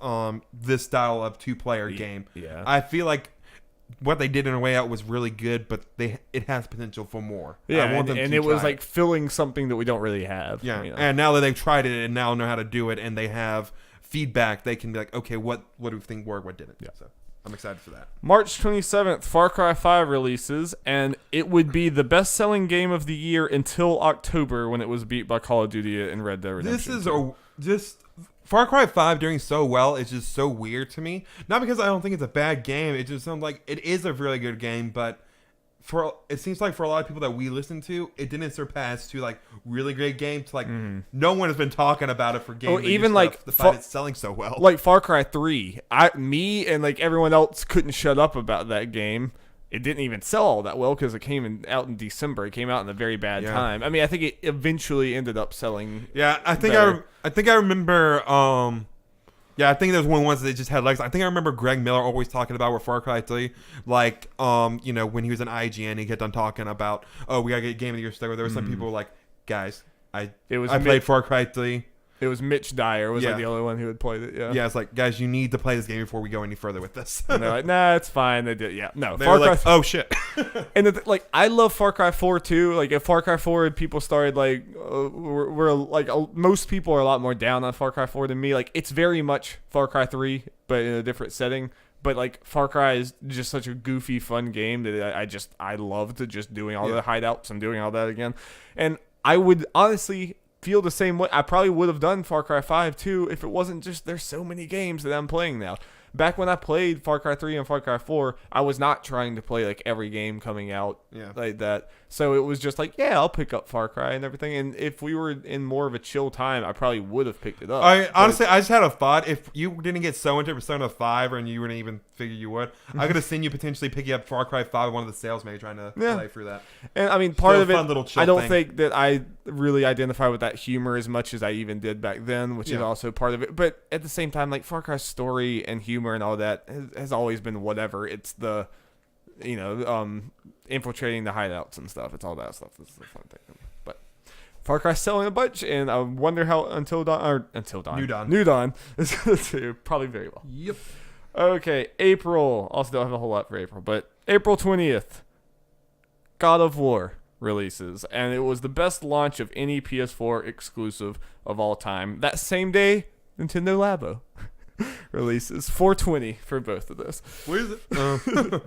this style of two-player game. Yeah. I feel like what they did in A Way Out was really good, but it has potential for more. Yeah, and it was like filling something that we don't really have. Yeah, and now that they've tried it and now know how to do it, and they have feedback, they can be like, okay, what do we think worked, what didn't? Yeah. So I'm excited for that. March 27th, Far Cry 5 releases, and it would be the best-selling game of the year until October when it was beat by Call of Duty and Red Dead Redemption. Far Cry 5 doing so well is just so weird to me. Not because I don't think it's a bad game. It just sounds like it is a really good game, but it seems like for a lot of people that we listen to, it didn't surpass to like really great game to like no one has been talking about it for games. Even like the fact it's selling so well. Like Far Cry 3, me and like everyone else couldn't shut up about that game. It didn't even sell all that well because it came out in December. It came out in a very bad time. I mean, I think it eventually ended up selling. Yeah, I think I remember. I think there's one ones that just had legs. I think I remember Greg Miller always talking about with Far Cry 3, like when he was in IGN, he kept on talking about, we gotta get Game of the Year stuff. There were some people like, guys, I played Far Cry 3. It was Mitch Dyer was Yeah. like the only one who had played it. Yeah. Yeah, it's like, guys, you need to play this game before we go any further with this. And they're like, nah, it's fine. They did. Yeah. No. They Far were Cry. like, oh shit. And like, I love Far Cry 4 too. Like, if Far Cry 4 people started like, we're like, most people are a lot more down on Far Cry 4 than me. Like, it's very much Far Cry 3, but in a different setting. But like, Far Cry is just such a goofy, fun game that I loved just doing all the hideouts and doing all that again. And I would honestly feel the same way. I probably would have done Far Cry 5 too if it wasn't just there's so many games that I'm playing now. Back when I played Far Cry 3 and Far Cry 4, I was not trying to play like every game coming out like that. So it was just like, yeah, I'll pick up Far Cry and everything. And if we were in more of a chill time, I probably would have picked it up. Honestly, I just had a thought. If you didn't get so into Persona 5 and you wouldn't even figure you would, I could have seen you potentially picking up Far Cry 5 at one of the sales, maybe trying to play through that. And I mean, part Still of a it, fun little chill I don't thing. think that I really identify with that humor as much as I even did back then, which is also part of it. But at the same time, like Far Cry's story and humor and all that has always been whatever. It's the, infiltrating the hideouts and stuff. It's all that stuff. It's the fun thing. But Far Cry's selling a bunch, and I wonder how New Dawn is going to do. Probably very well. Yep. Okay, April. Also don't have a whole lot for April, but April 20th, God of War releases, and it was the best launch of any PS4 exclusive of all time. That same day, Nintendo Labo releases 420 for both of those. What is it?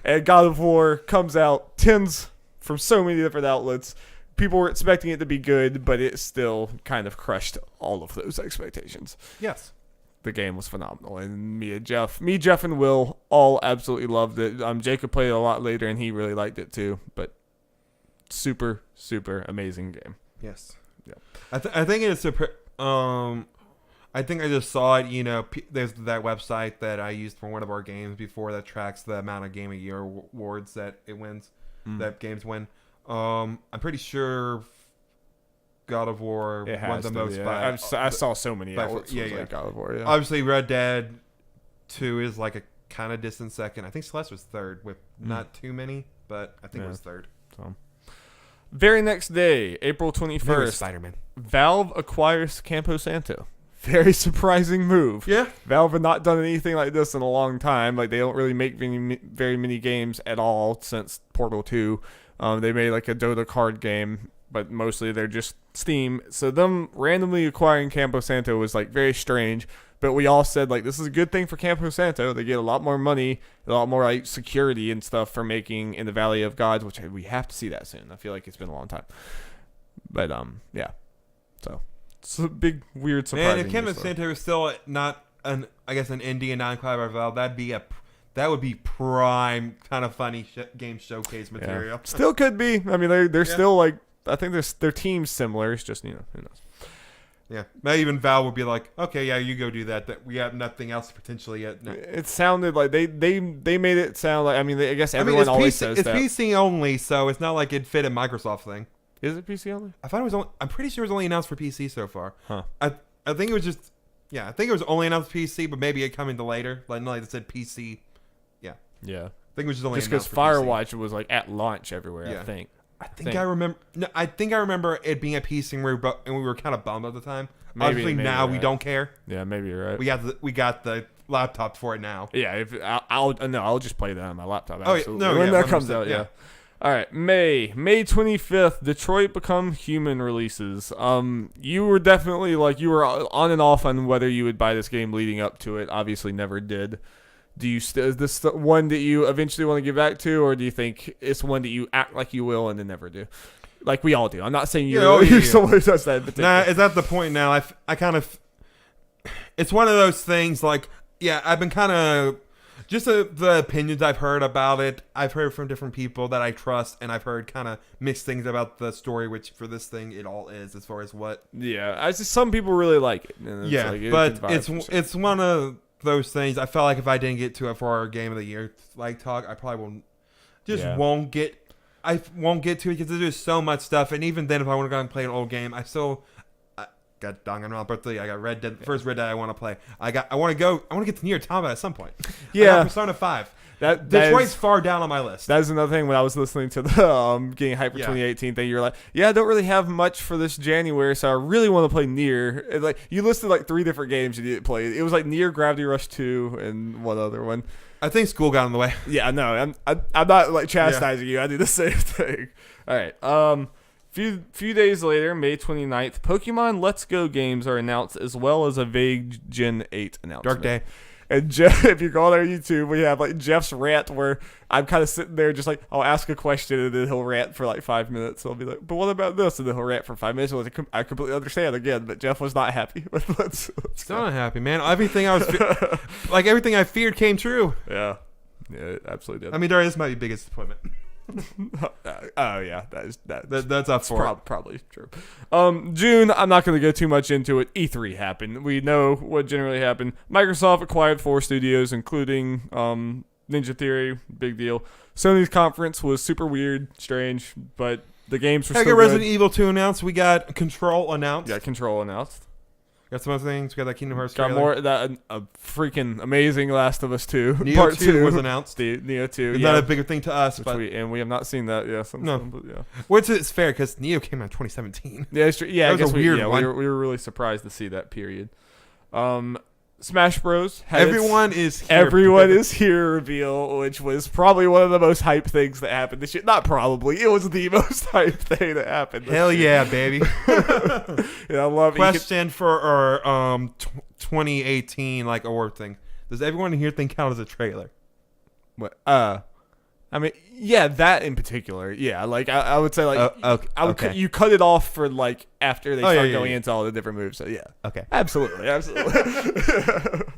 And God of War comes out tens from so many different outlets. People were expecting it to be good, but it still kind of crushed all of those expectations. Yes. The game was phenomenal, and Jeff, and Will all absolutely loved it. Jacob played it a lot later, and he really liked it too. But super, super amazing game. Yes. Yeah. I think it's I think I just saw it. There's that website that I used for one of our games before that tracks the amount of Game of Year awards that it wins, that games win. I'm pretty sure God of War won the most. I saw so many outlets. Like God of War. Yeah. Obviously, Red Dead 2 is like a kind of distant second. I think Celeste was third with not too many, but I think it was third. So. Very next day, April 21st, Spider-Man. Valve acquires Campo Santo. Very surprising move. Yeah. Valve had not done anything like this in a long time. Like, they don't really make very many games at all since Portal 2. They made like a Dota card game, but mostly they're just Steam. So them randomly acquiring Campo Santo was like very strange. But we all said like this is a good thing for Campo Santo. They get a lot more money, a lot more like security and stuff for making in the Valley of Gods, which we have to see that soon. I feel like it's been a long time. But yeah. So it's a big weird surprise. Man, if Campo Santo is still not an indie and non-cloud by Valve, that would be prime kind of funny game showcase material. Yeah. Still could be. I mean, they're still like, I think their team's similar. It's just, who knows. Yeah. Maybe even Valve would be like, okay, yeah, you go do that. That we have nothing else potentially yet. No. It sounded like they made it sound like, I guess everyone always says that. It's PC only, so it's not like it fit a Microsoft thing. Is it PC only? I'm pretty sure it was only announced for PC so far. Huh. I think it was just, I think it was only announced for PC, but maybe it coming to later. Like it said PC. Yeah. I think it was just only because Firewatch was like at launch everywhere. Yeah. I think. I remember. No, I think I remember it being a PC and we were kind of bummed at the time. Maybe, obviously now we don't care. Yeah, maybe you're right. We got the laptop for it now. Yeah, I'll just play that on my laptop. Absolutely. When that comes out. Yeah. All right, May 25th, Detroit Become Human releases. You were definitely you were on and off on whether you would buy this game leading up to it. Obviously, never did. Is this the one that you eventually want to get back to, or do you think it's one that you act like you will and then never do? Like we all do. I'm not saying you're someone who does that. Nah, it's at the point now. I kind of. It's one of those things. I've been kind of just the opinions I've heard about it. I've heard from different people that I trust, and I've heard kind of mixed things about the story. Which for this thing, it all is as far as what. Yeah, some people really like it. But it's one of those things. I felt like if I didn't get to it for our Game of the Year talk, I probably won't get. I won't get to it because there's just so much stuff, and even then, if I want to go and play an old game, got Danganronpa 3. I got Red Dead. First Red Dead I want to play. I want to get to Nier Automata at some point. Yeah. I got Persona 5. Detroit's far down on my list. That is another thing when I was listening to the Getting Hype for 2018 thing. You're like, I don't really have much for this January, so I really want to play Nier. And like you listed like 3 different games you didn't play. It was like Nier, Gravity Rush 2, and one other one. I think school got in the way. Yeah, no, I'm not like chastising you. I do the same thing. All right. Few days later, May 29th, Pokemon Let's Go games are announced as well as a vague Gen 8 announcement. Dark day. And Jeff, if you go on our YouTube, we have like Jeff's rant where I'm kind of sitting there just like, I'll ask a question and then he'll rant for like 5 minutes. So I'll be like, but what about this? And then he'll rant for 5 minutes. I completely understand again, but Jeff was not happy with Let's Still not happy, man. Everything everything I feared came true. Yeah, it absolutely did. I mean, this might be biggest disappointment. Oh yeah, that's up for probably true. June, I'm not going to go too much into it. E3 happened. We know what generally happened. Microsoft acquired 4 studios, including Ninja Theory. Big deal. Sony's conference was super weird, strange, but the games were still good. Resident Evil 2 announced. We got Control announced. Yeah, Control announced. Got some other things. We got that Kingdom Hearts trailer. More that a freaking amazing Last of Us 2. Neo Part 2 was announced. Neo 2. It's not a bigger thing to us, but we have not seen that. Yeah, but yeah. Which is fair because Neo came out in 2017. Yeah, it's true. Yeah, that was a weird one. We were really surprised to see that period. Smash Bros. Everyone is here reveal, which was probably one of the most hype things that happened this year. Not probably, it was the most hype thing that happened. Hell yeah, baby! Yeah, I love it. Question for our 2018 like award thing. Does everyone here think count as a trailer? What? I mean, yeah, that in particular. Yeah, like I would say, like okay. You cut it off for like after they start going into all the different moves. So yeah, okay, absolutely.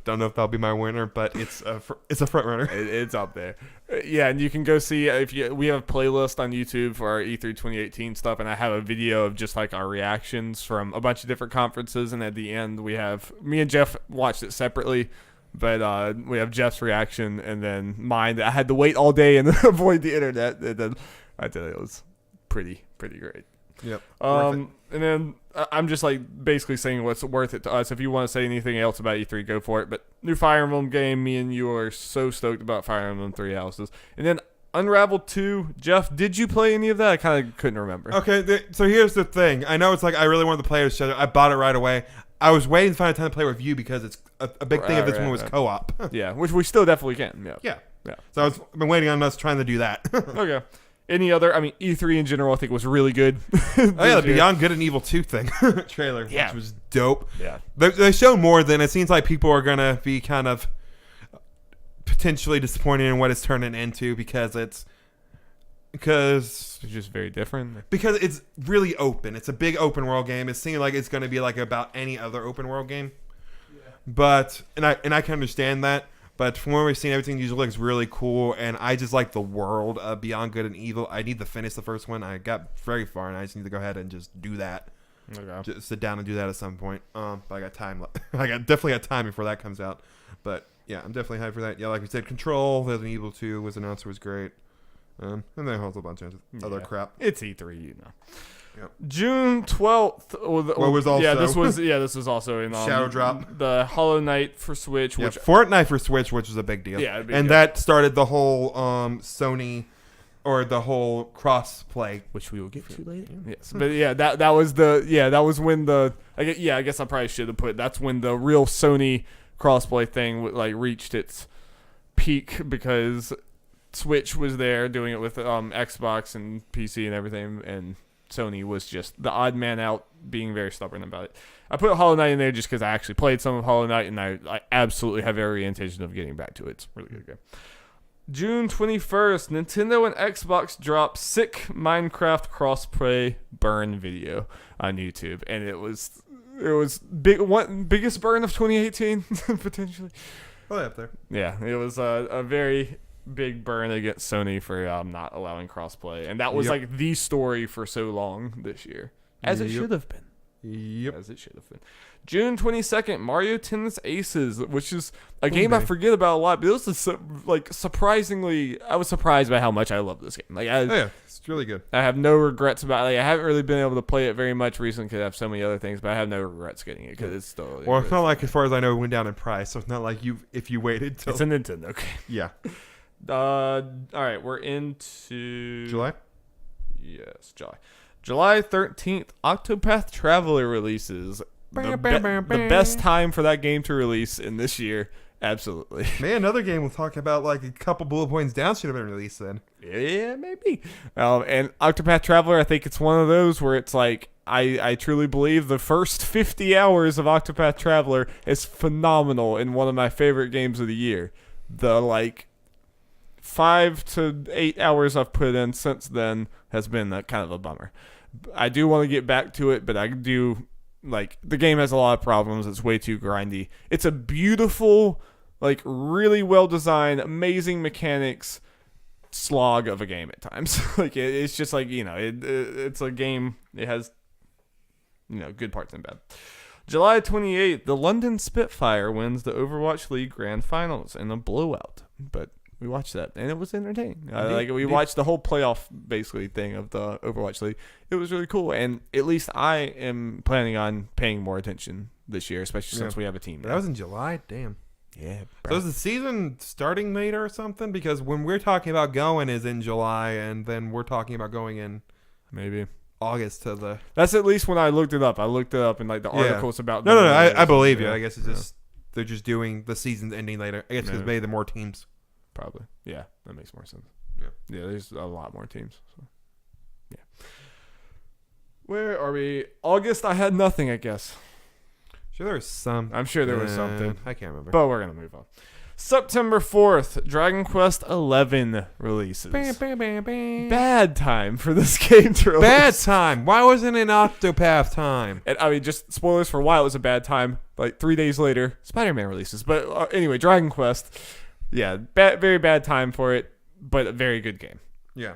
Don't know if that'll be my winner, but it's a front runner. It's up there. Yeah, and you can go see we have a playlist on YouTube for our E3 2018 stuff, and I have a video of just like our reactions from a bunch of different conferences, and at the end we have me and Jeff watched it separately. But we have Jeff's reaction and then mine. I had to wait all day and avoid the internet. And then I tell you, it was pretty great. Yep. And then I'm just like basically saying what's worth it to us. If you want to say anything else about E3, go for it. But new Fire Emblem game, me and you are so stoked about Fire Emblem 3 Houses. And then Unravel 2. Jeff, did you play any of that? I kind of couldn't remember. Okay, so here's the thing. I know it's like I really wanted to play it. I bought it right away. I was waiting to find a time to play with you because it's a big thing of this one was co-op. Yeah, which we still definitely can. Yeah. So I've been waiting on us trying to do that. Okay. Any other? I mean, E3 in general, I think was really good. The Beyond Good and Evil 2 thing trailer, which was dope. Yeah. They show more than it seems like people are gonna be kind of potentially disappointed in what it's turning into because it's just very different. Because it's really open. It's a big open world game. It seems like it's going to be like about any other open world game. Yeah. But and I can understand that. But from what we've seen, everything usually looks really cool, and I just like the world of Beyond Good and Evil. I need to finish the first one. I got very far, and I just need to go ahead and just do that. Okay. Just sit down and do that at some point. But I got time. Definitely got time before that comes out. But yeah, I'm definitely hyped for that. Yeah, like we said, Control, Resident Evil 2 was announced. Was great. And then there's a bunch of other crap. It's E3, you know. Yep. June 12th. Was also this was also in Shadow Drop. The Hollow Knight for Switch, which Fortnite for Switch, which was a big deal. Yeah, that started the whole Sony or the whole cross play, which we will get to later. Yes, but yeah, that was when I guess I probably should have put that's when the real Sony crossplay thing like reached its peak because Switch was there doing it with Xbox and PC and everything, and Sony was just the odd man out, being very stubborn about it. I put Hollow Knight in there just because I actually played some of Hollow Knight, and I absolutely have every intention of getting back to it. It's a really good game. June 21st, Nintendo and Xbox dropped sick Minecraft crossplay burn video on YouTube, and it was biggest burn of 2018 potentially. Probably up there. Yeah, it was a very big burn against Sony for not allowing crossplay, and that was like the story for so long this year, as it should have been. Yep. As it should have been. June 22nd, Mario Tennis Aces, which is a game I forget about a lot, but this is surprisingly, I was surprised by how much I love this game. It's really good. I have no regrets about it. I haven't really been able to play it very much recently because I have so many other things, but I have no regrets getting it because it's still. Well, it's not like, as far as I know, it went down in price, so it's not like if you waited till. It's a Nintendo game. Yeah. All right, we're into July? Yes, July. July 13th, Octopath Traveler releases. The best time for that game to release in this year. Absolutely. Man, another game we'll talk about like a couple bullet points down should have been released then. Yeah, maybe. And Octopath Traveler, I think it's one of those where it's like, I truly believe the first 50 hours of Octopath Traveler is phenomenal and one of my favorite games of the year. The 5 to 8 hours I've put in since then has been kind of a bummer. I do want to get back to it, but I do... the game has a lot of problems. It's way too grindy. It's a beautiful, really well-designed, amazing mechanics slog of a game at times. It's just it's a game. It has, good parts and bad. July 28th, the London Spitfire wins the Overwatch League Grand Finals in a blowout. But we watched that, and it was entertaining. We watched the whole playoff, basically, thing of the Overwatch League. It was really cool, and at least I am planning on paying more attention this year, especially since we have a team now. That was in July? Damn. Yeah, bro. So is the season starting later or something? Because when we're talking about going is in July, and then we're talking about going in maybe August to the... That's at least when I looked it up. I looked it up, and the articles about... No, I believe you. I guess it's just... They're just doing the season's ending later. I guess because maybe the more teams... Probably. Yeah, that makes more sense. Yeah. Yeah, there's a lot more teams. So. Yeah. Where are we? August, I had nothing, I guess. Sure there was some. I'm sure there was something. I can't remember. But we're going to move on. September 4th, Dragon Quest 11 releases. Bad time for this game to release. Bad time. Why wasn't it Octopath time? And just spoilers for why it was a bad time. 3 days later, Spider-Man releases. But anyway, Dragon Quest... Yeah, very bad time for it, but a very good game. Yeah.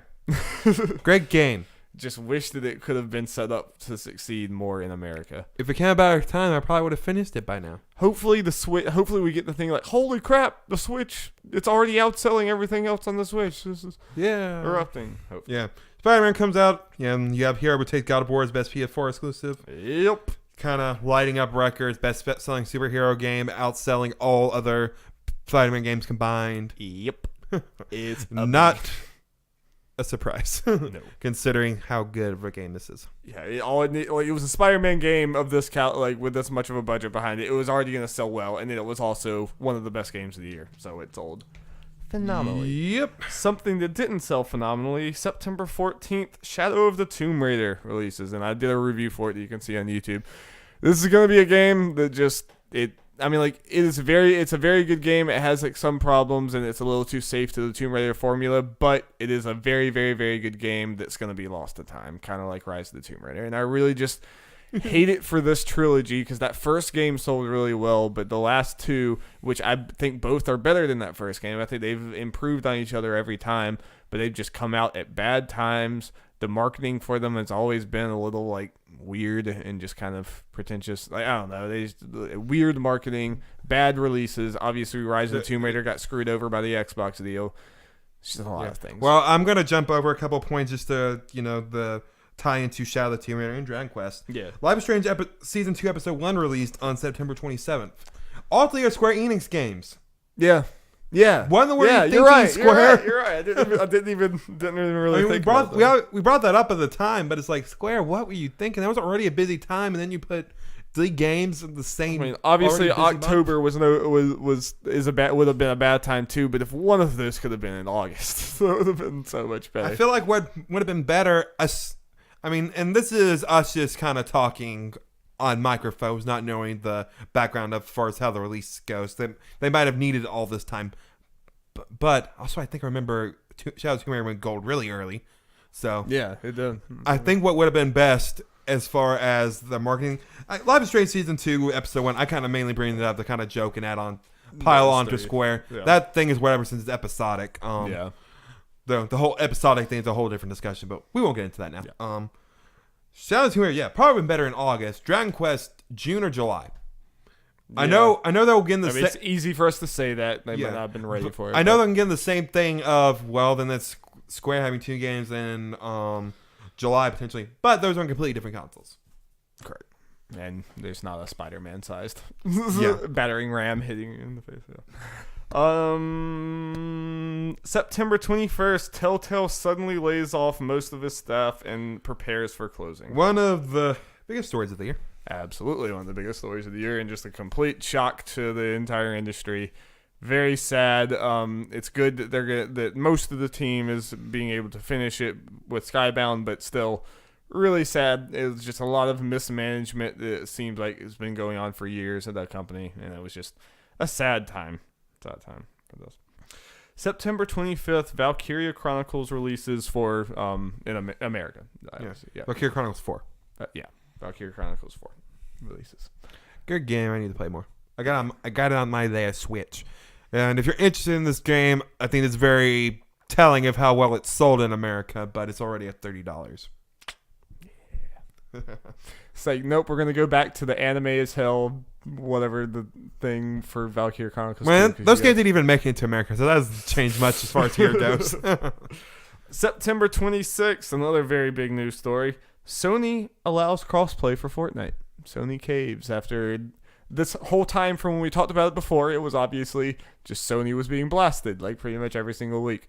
Great game. Just wish that it could have been set up to succeed more in America. If it came about our time, I probably would have finished it by now. Hopefully we get the thing holy crap, the Switch, it's already outselling everything else on the Switch. This is erupting. Hopefully. Yeah. Spider-Man comes out, and you have here, I would take God of War as best PS4 exclusive. Yep. Kind of lighting up records, best selling superhero game, outselling all other Spider-Man games combined. Yep. It's not a surprise. No. Considering how good of a game this is. Yeah, it was a Spider-Man game of this with this much of a budget behind it. It was already going to sell well, and it was also one of the best games of the year. So it sold phenomenally. Yep. Something that didn't sell phenomenally, September 14th, Shadow of the Tomb Raider releases, and I did a review for it that you can see on YouTube. This is going to be a game that it's a very good game. It has some problems, and it's a little too safe to the Tomb Raider formula, but it is a very, very, very good game that's going to be lost to time, kind of like Rise of the Tomb Raider. And I really just hate it for this trilogy because that first game sold really well, but the last two, which I think both are better than that first game, I think they've improved on each other every time, but they've just come out at bad times. The marketing for them has always been a little weird and just kind of pretentious. I don't know. Weird marketing, bad releases. Obviously, Rise of the Tomb Raider got screwed over by the Xbox deal. It's just a lot of things. Well, I'm gonna jump over a couple points just to the tie into Shadow of the Tomb Raider and Dragon Quest. Yeah. Life is Strange Season 2 Episode 1 released on September 27th. All three are Square Enix games. Yeah. Yeah. One of the words you're right. Square. You're right. I didn't even really think about that. We brought that up at the time, but it's Square, what were you thinking? That was already a busy time, and then you put 3 games in the same. Obviously October would have been a bad time too, but if one of those could have been in August, that would have been so much better. I feel like what would have been better and this is us just kind of talking on microphones, not knowing the background as far as how the release goes. They might have needed all this time. But also, I think I remember Shadow of the Tomb Raider went gold really early. So yeah, it did. I think what would have been best as far as the marketing, Life is Strange Season 2, Episode 1, I kind of mainly bring it up to kind of joke and pile on to Square. Yeah. That thing is whatever since it's episodic. The whole episodic thing is a whole different discussion, but we won't get into that now. Yeah. Sounds weird. Yeah, probably been better in August. Dragon Quest, June or July. Yeah. I know they'll get the it's easy for us to say that. They might not have been ready for it. I know they're getting the same thing of, well, then that's Square having 2 games in July potentially. But those are completely different consoles. Correct. And there's not a Spider-Man sized Yeah. battering ram hitting you in the face. Yeah. September 21st, Telltale suddenly lays off most of his staff and prepares for closing. One of the biggest stories of the year. Absolutely one of the biggest stories of the year, and just a complete shock to the entire industry. Very sad. It's good that that most of the team is being able to finish it with Skybound, but still really sad. It was just a lot of mismanagement that it seems like has been going on for years at that company, and it was just a sad time. Sad time for this. September 25th, Valkyria Chronicles releases for in America. Yeah. Valkyria Chronicles 4. Valkyria Chronicles 4 releases. Good game. I need to play more. I got it on my Switch. And if you're interested in this game, I think it's very telling of how well it's sold in America, but it's already at $30. Yeah. It's like, nope, we're going to go back to the anime as hell, whatever the thing for Valkyria Chronicles. Man, those games didn't even make it into America, so that hasn't changed much as far as here goes. September 26th, another very big news story. Sony allows crossplay for Fortnite. Sony caves after this whole time from when we talked about it before. It was obviously just Sony was being blasted like pretty much every single week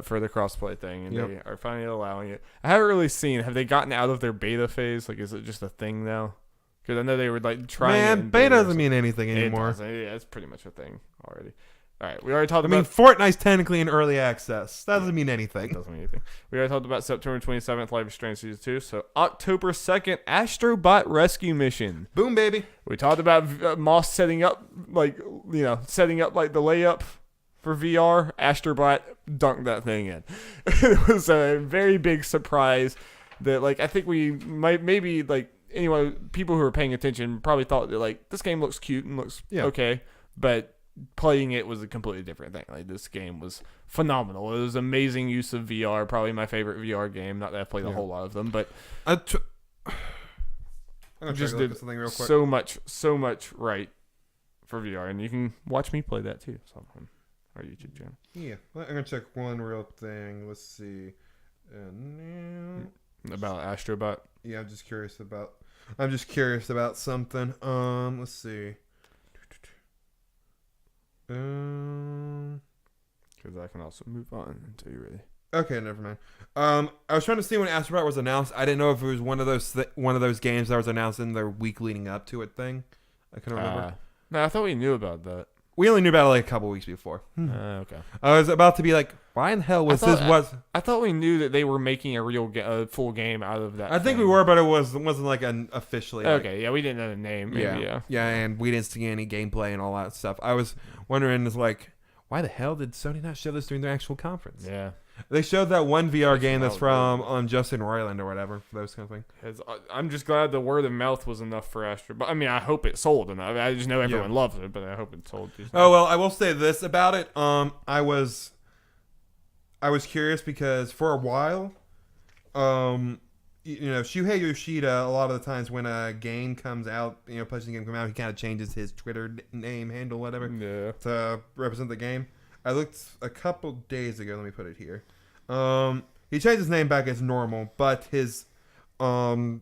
for the crossplay thing, and they are finally allowing it. I haven't really seen. Have they gotten out of their beta phase? Like, is it just a thing now? Because I know they were like trying. Man, beta doesn't mean anything anymore. Yeah, it's pretty much a thing already. All right, we already talked about. I mean, Fortnite's technically in early access. That doesn't mean anything. Doesn't mean anything. We already talked about September 27th, Life is Strange Season 2. So October 2nd, Astrobot Rescue Mission. Boom, baby. We talked about Moss setting up like the layup for VR. Astrobot dunked that thing in. It was a very big surprise that I think we might maybe anyway, people who are paying attention probably thought that this game looks cute and looks okay, but playing it was a completely different thing. This game was phenomenal. It was amazing use of VR. Probably my favorite VR game. Not that I've played a whole lot of them, but I'm gonna just did something real quick. so much right for VR, and you can watch me play that too. So on our YouTube channel. Yeah, I'm gonna check one real thing. Let's see. About Astrobot. Yeah, I'm just curious about something. Let's see. Because I can also move on until you're ready. Okay, never mind. I was trying to see when Astrobot was announced. I didn't know if it was one of those games that was announced in the week leading up to it thing. I couldn't remember. No, I thought we knew about that. We only knew about it a couple weeks before. Okay. I was about to be like, why in the hell was this? I thought we knew that they were making a full game out of that. I think we were, but it wasn't an officially. Okay, yeah, we didn't know the name. Maybe, yeah, and we didn't see any gameplay and all that stuff. I was wondering, why the hell did Sony not show this during their actual conference? Yeah. They showed that one VR game that's from Justin Roiland or whatever, those kind of thing. I'm just glad the word of mouth was enough for Astro. But I mean, I hope it sold enough. I just know everyone loves it, but I hope it sold. Oh well, I will say this about it. I was curious because for a while, Shuhei Yoshida, a lot of the times when a game comes out, PlayStation game comes out, he kind of changes his Twitter name, handle, whatever, to represent the game. I looked a couple days ago. Let me put it here. He changed his name back as normal, but his Twitter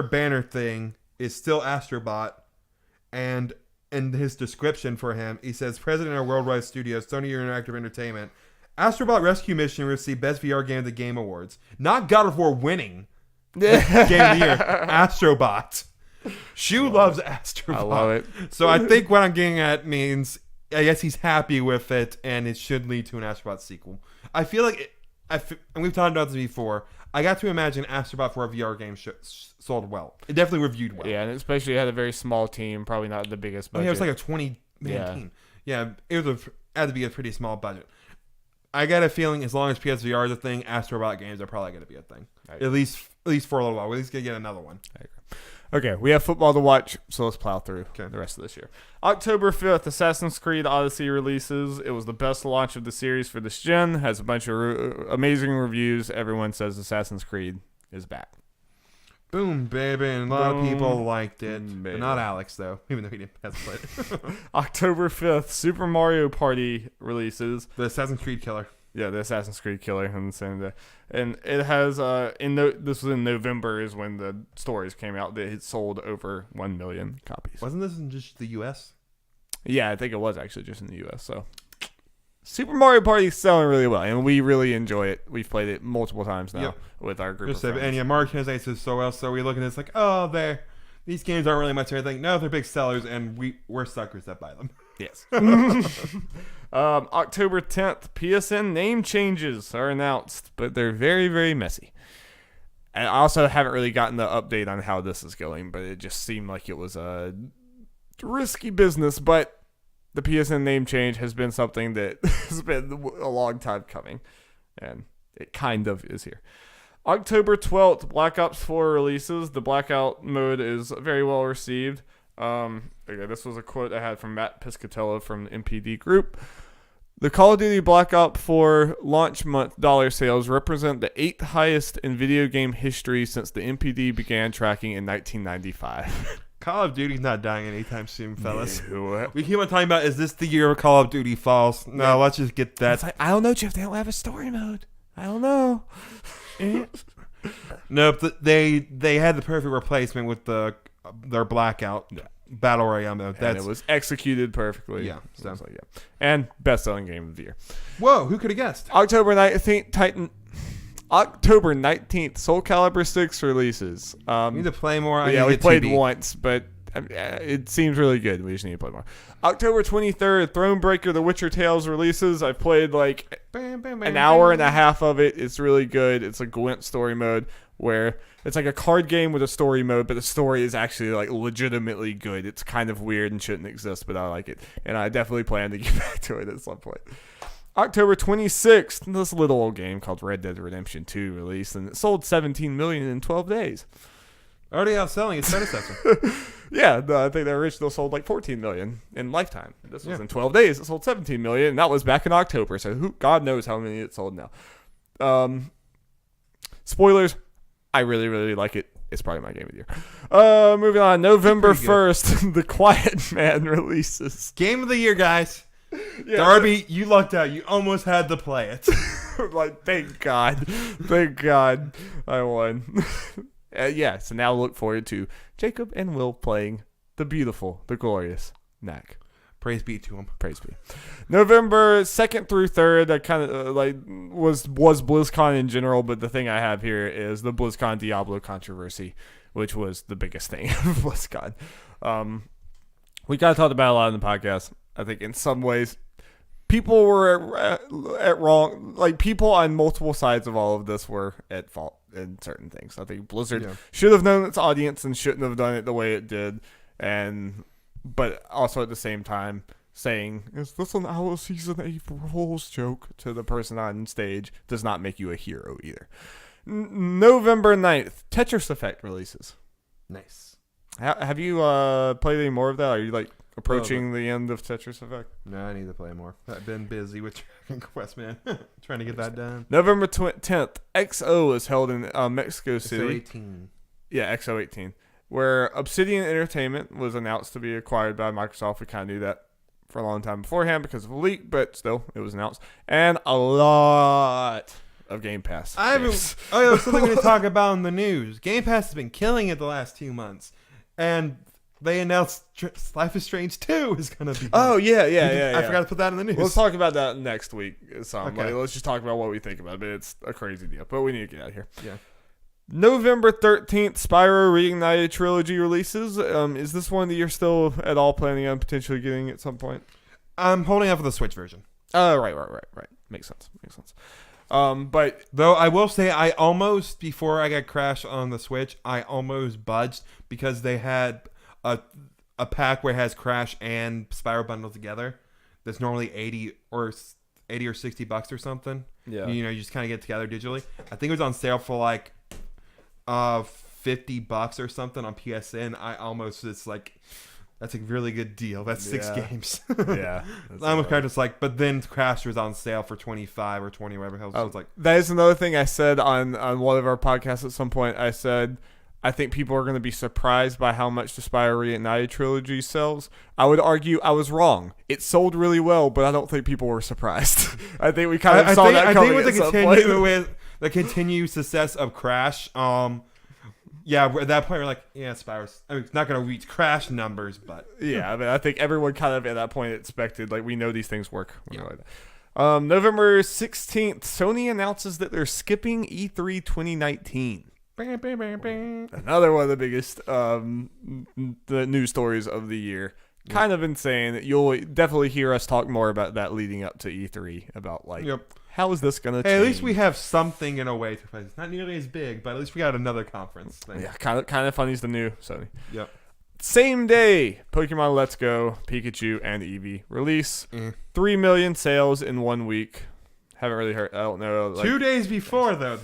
banner thing is still Astrobot, and in his description for him, he says, "President of Worldwide Studios, Sony Interactive Entertainment, Astrobot Rescue Mission received Best VR Game of the Game Awards. Not God of War winning Game of the Year. Astrobot. Shu loves Astrobot. I love it. So I think what I'm getting at means, I guess he's happy with it, and it should lead to an Astrobot sequel. I feel like, and we've talked about this before, I got to imagine Astrobot for a VR game sold well. It definitely reviewed well. Yeah, and especially it had a very small team, probably not the biggest budget. Yeah, it was like a 20-man team. Yeah, it had to be a pretty small budget. I got a feeling as long as PSVR is a thing, Astrobot games are probably going to be a thing. At least for a little while. We're at least going to get another one. Okay, we have football to watch, so let's plow through the rest of this year. October 5th, Assassin's Creed Odyssey releases. It was the best launch of the series for this gen. Has a bunch of amazing reviews. Everyone says Assassin's Creed is back. Boom, baby. And a lot of people liked it. Baby. But not Alex, though, even though he hasn't played it. October 5th, Super Mario Party releases. The Assassin's Creed killer. Yeah, the Assassin's Creed killer on the same day. And it has, this was in November is when the stories came out, that it sold over 1 million copies. Wasn't this in just the U.S.? Yeah, I think it was actually just in the U.S., so. Super Mario Party is selling really well, and we really enjoy it. We've played it multiple times now with our group of friends. And yeah, Mario Kart is so well, so we look at this like, oh, these games aren't really much of anything. No, they're big sellers, and we're suckers that buy them. Yes. October 10th, PSN name changes are announced, but they're very, very messy. And I also haven't really gotten the update on how this is going, but it just seemed like it was a risky business, but the PSN name change has been something that has been a long time coming, and it kind of is here. October 12th, Black Ops 4 releases. The Blackout mode is very well received. Okay, this was a quote I had from Matt Piscatella from the MPD group. The Call of Duty Black Ops 4 launch month dollar sales represent the 8th highest in video game history since the MPD began tracking in 1995. Call of Duty's not dying anytime soon, fellas. No. We keep on talking about, is this the year of Call of Duty falls? No, let's just get that. It's like, I don't know, Jeff. They don't have a story mode. I don't know. Nope, they had the perfect replacement with their Blackout Battle Royale mode. And it was executed perfectly. Yeah. So. And best-selling game of the year. Whoa, who could have guessed? October 19th, Soul Calibur 6 releases. We need to play more. We played once, but it seems really good. We just need to play more. October 23rd, Thronebreaker: The Witcher Tales releases. I played an hour and a half of it. It's really good. It's a Gwent story mode where it's like a card game with a story mode, but the story is actually legitimately good. It's kind of weird and shouldn't exist, but I like it. And I definitely plan to get back to it at some point. October 26th, this little old game called Red Dead Redemption 2 released, and it sold 17 million in 12 days. Already outselling its predecessor. Yeah, I think the original sold 14 million in lifetime. This was in 12 days. It sold 17 million, and that was back in October, so God knows how many it sold now. Spoilers, I really, really like it. It's probably my game of the year. Moving on, November 1st, The Quiet Man releases. Game of the year, guys. Yeah, Darby, you lucked out. You almost had to play it. Thank God. Thank God I won. So now look forward to Jacob and Will playing the beautiful, the glorious Knack. Praise be to him. Praise be. November 2nd through 3rd, I kind of was BlizzCon in general, but the thing I have here is the BlizzCon Diablo controversy, which was the biggest thing of BlizzCon. We kind of talked about it a lot in the podcast. I think in some ways, people were at wrong. People on multiple sides of all of this were at fault in certain things. I think Blizzard should have known its audience and shouldn't have done it the way it did. But also at the same time saying, is this an Owl Season 8 rules joke to the person on stage does not make you a hero either. November 9th, Tetris Effect releases. Nice. Have you played any more of that? Are you approaching the end of Tetris Effect? No, I need to play more. I've been busy with Dragon Quest, man. Trying to get that done. November 10th, XO is held in Mexico City. XO18. Yeah, XO18. Where Obsidian Entertainment was announced to be acquired by Microsoft. We kind of knew that for a long time beforehand because of a leak, but still, it was announced. And a lot of Game Pass. Something we talk about in the news. Game Pass has been killing it the last 2 months. And they announced Life is Strange 2 is going to be. Oh, yeah. I forgot to put that in the news. Let's talk about that next week. Okay. Let's just talk about what we think about it. But it's a crazy deal. But we need to get out of here. Yeah. November 13th, Spyro Reignited Trilogy releases. Is this one that you're still at all planning on potentially getting at some point? I'm holding out for the Switch version. Oh, right. Makes sense. But though I will say I almost, before I got Crash on the Switch, I almost budged because they had a pack where it has Crash and Spyro bundled together. That's normally $80 or $60 or something. Yeah. You just kind of get together digitally. I think it was on sale for $50 or something on PSN. I almost that's a really good deal. That's 6 games. Yeah. I almost kind of but then Crash was on sale for $25 or $20, whatever the hell. So that is another thing I said on one of our podcasts at some point. I said I think people are going to be surprised by how much the Spyro Reignited trilogy sells. I would argue I was wrong. It sold really well, but I don't think people were surprised. I think we kind of saw that coming at some point. With the continued success of Crash, yeah, at that point we're like, yeah, Spyro's. I mean, it's not going to reach Crash numbers, but yeah, I mean, I think everyone kind of at that point expected, like, we know these things work. Yeah. Like that. November 16th, Sony announces that they're skipping E3 2019. Another one of the biggest the news stories of the year. Kind of insane. You'll definitely hear us talk more about that leading up to E3 about like how is this gonna change? At least we have something in a way to play. It's not nearly as big, but at least we got another conference thing. Yeah, kind of funny is the new Sony. Yep. Same day, Pokemon Let's Go, Pikachu, and Eevee release. 3 million sales in 1 week. Haven't really heard. I don't know. Like, 2 days before though.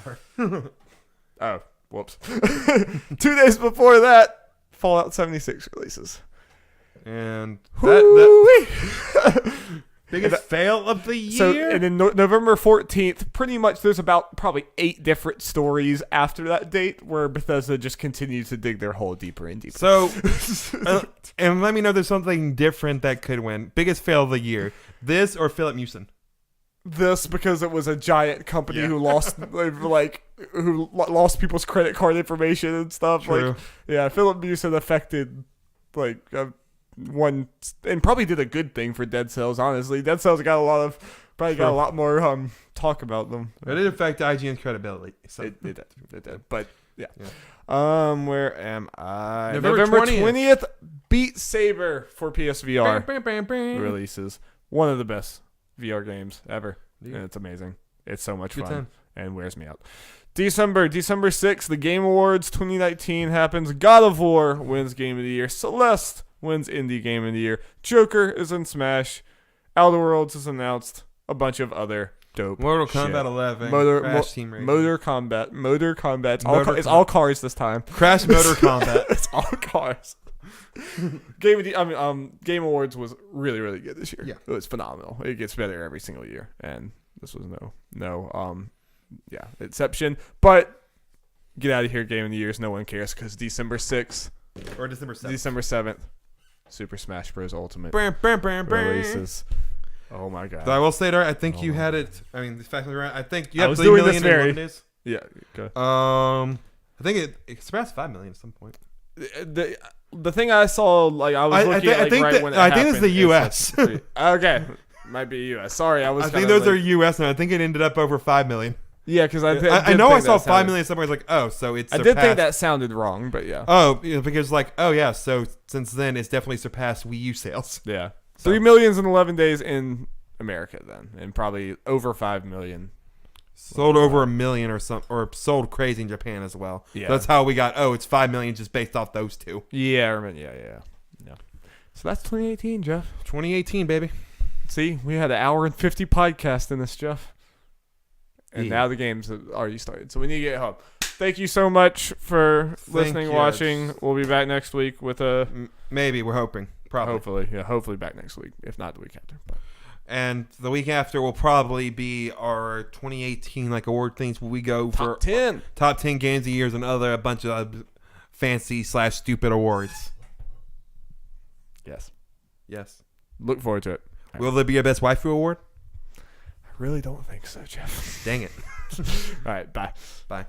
Oh. Whoops. 2 days before that, Fallout 76 releases. And that biggest fail of the year? So, and then November 14th, pretty much there's about probably 8 different stories after that date where Bethesda just continues to dig their hole deeper and deeper. So, and let me know there's something different that could win. Biggest fail of the year. This or Philip Mewson? This because it was a giant company who lost lost people's credit card information and stuff. True. Like, yeah, Philip Mewson affected one and probably did a good thing for Dead Cells. Honestly, Dead Cells got a lot more talk about them. It did affect IGN's credibility. So. It did. But yeah. Where am I? November 20th, Beat Saber for PSVR releases. One of the best VR games ever. Yeah. And it's amazing. It's so much fun and wears me out. December 6th, the Game Awards 2019 happens. God of War wins Game of the Year. Celeste wins Indie Game of the Year. Joker is in Smash. Outer Worlds is announced. A bunch of other dope Mortal shit. Kombat 11. Crash Team Racing. Motor Kombat. It's all cars this time. Crash Motor Kombat. It's all cars. Game Awards was really, really good this year. Yeah. It was phenomenal. It gets better every single year, and this was no exception. But get out of here, Game of the Years. No one cares because December 6th or December 7th. December 7th, Super Smash Bros. Ultimate releases. Oh my god! So I will say there, I think you had it. I mean, the fact that I think you have 3 million in 1 days. Yeah. Okay. I think it surpassed 5 million at some point. The thing I saw, like I was looking at, like, when it happened. I think it's the U.S. Okay, might be U.S. Sorry, I think those are U.S. and I think it ended up over 5 million. Yeah, because I know I saw 5 million somewhere. It's like, oh, so it's. I did think that sounded wrong, but yeah. Oh, because like, oh yeah, so since then it's definitely surpassed Wii U sales. Yeah, 3 million in 11 days in America then, and probably over 5 million. Sold over 1 million or sold crazy in Japan as well. Yeah, so that's how we got. Oh, it's 5 million just based off those two. Yeah, yeah. So that's 2018, Jeff. 2018, baby. See, we had an hour and 50 podcast in this, Jeff. And now the games have already started. So we need to get home. Thank you so much for listening, watching. We'll be back next week with a... Maybe, we're hoping. Probably. Hopefully. Yeah, hopefully back next week. If not, the week after. But. And the week after will probably be our 2018 award things where we go for... Top 10 games of the years and a bunch of fancy/stupid awards. Yes. Look forward to it. Will there be a Best Waifu award? I really don't think so, Jeff. Dang it. All right, bye. Bye.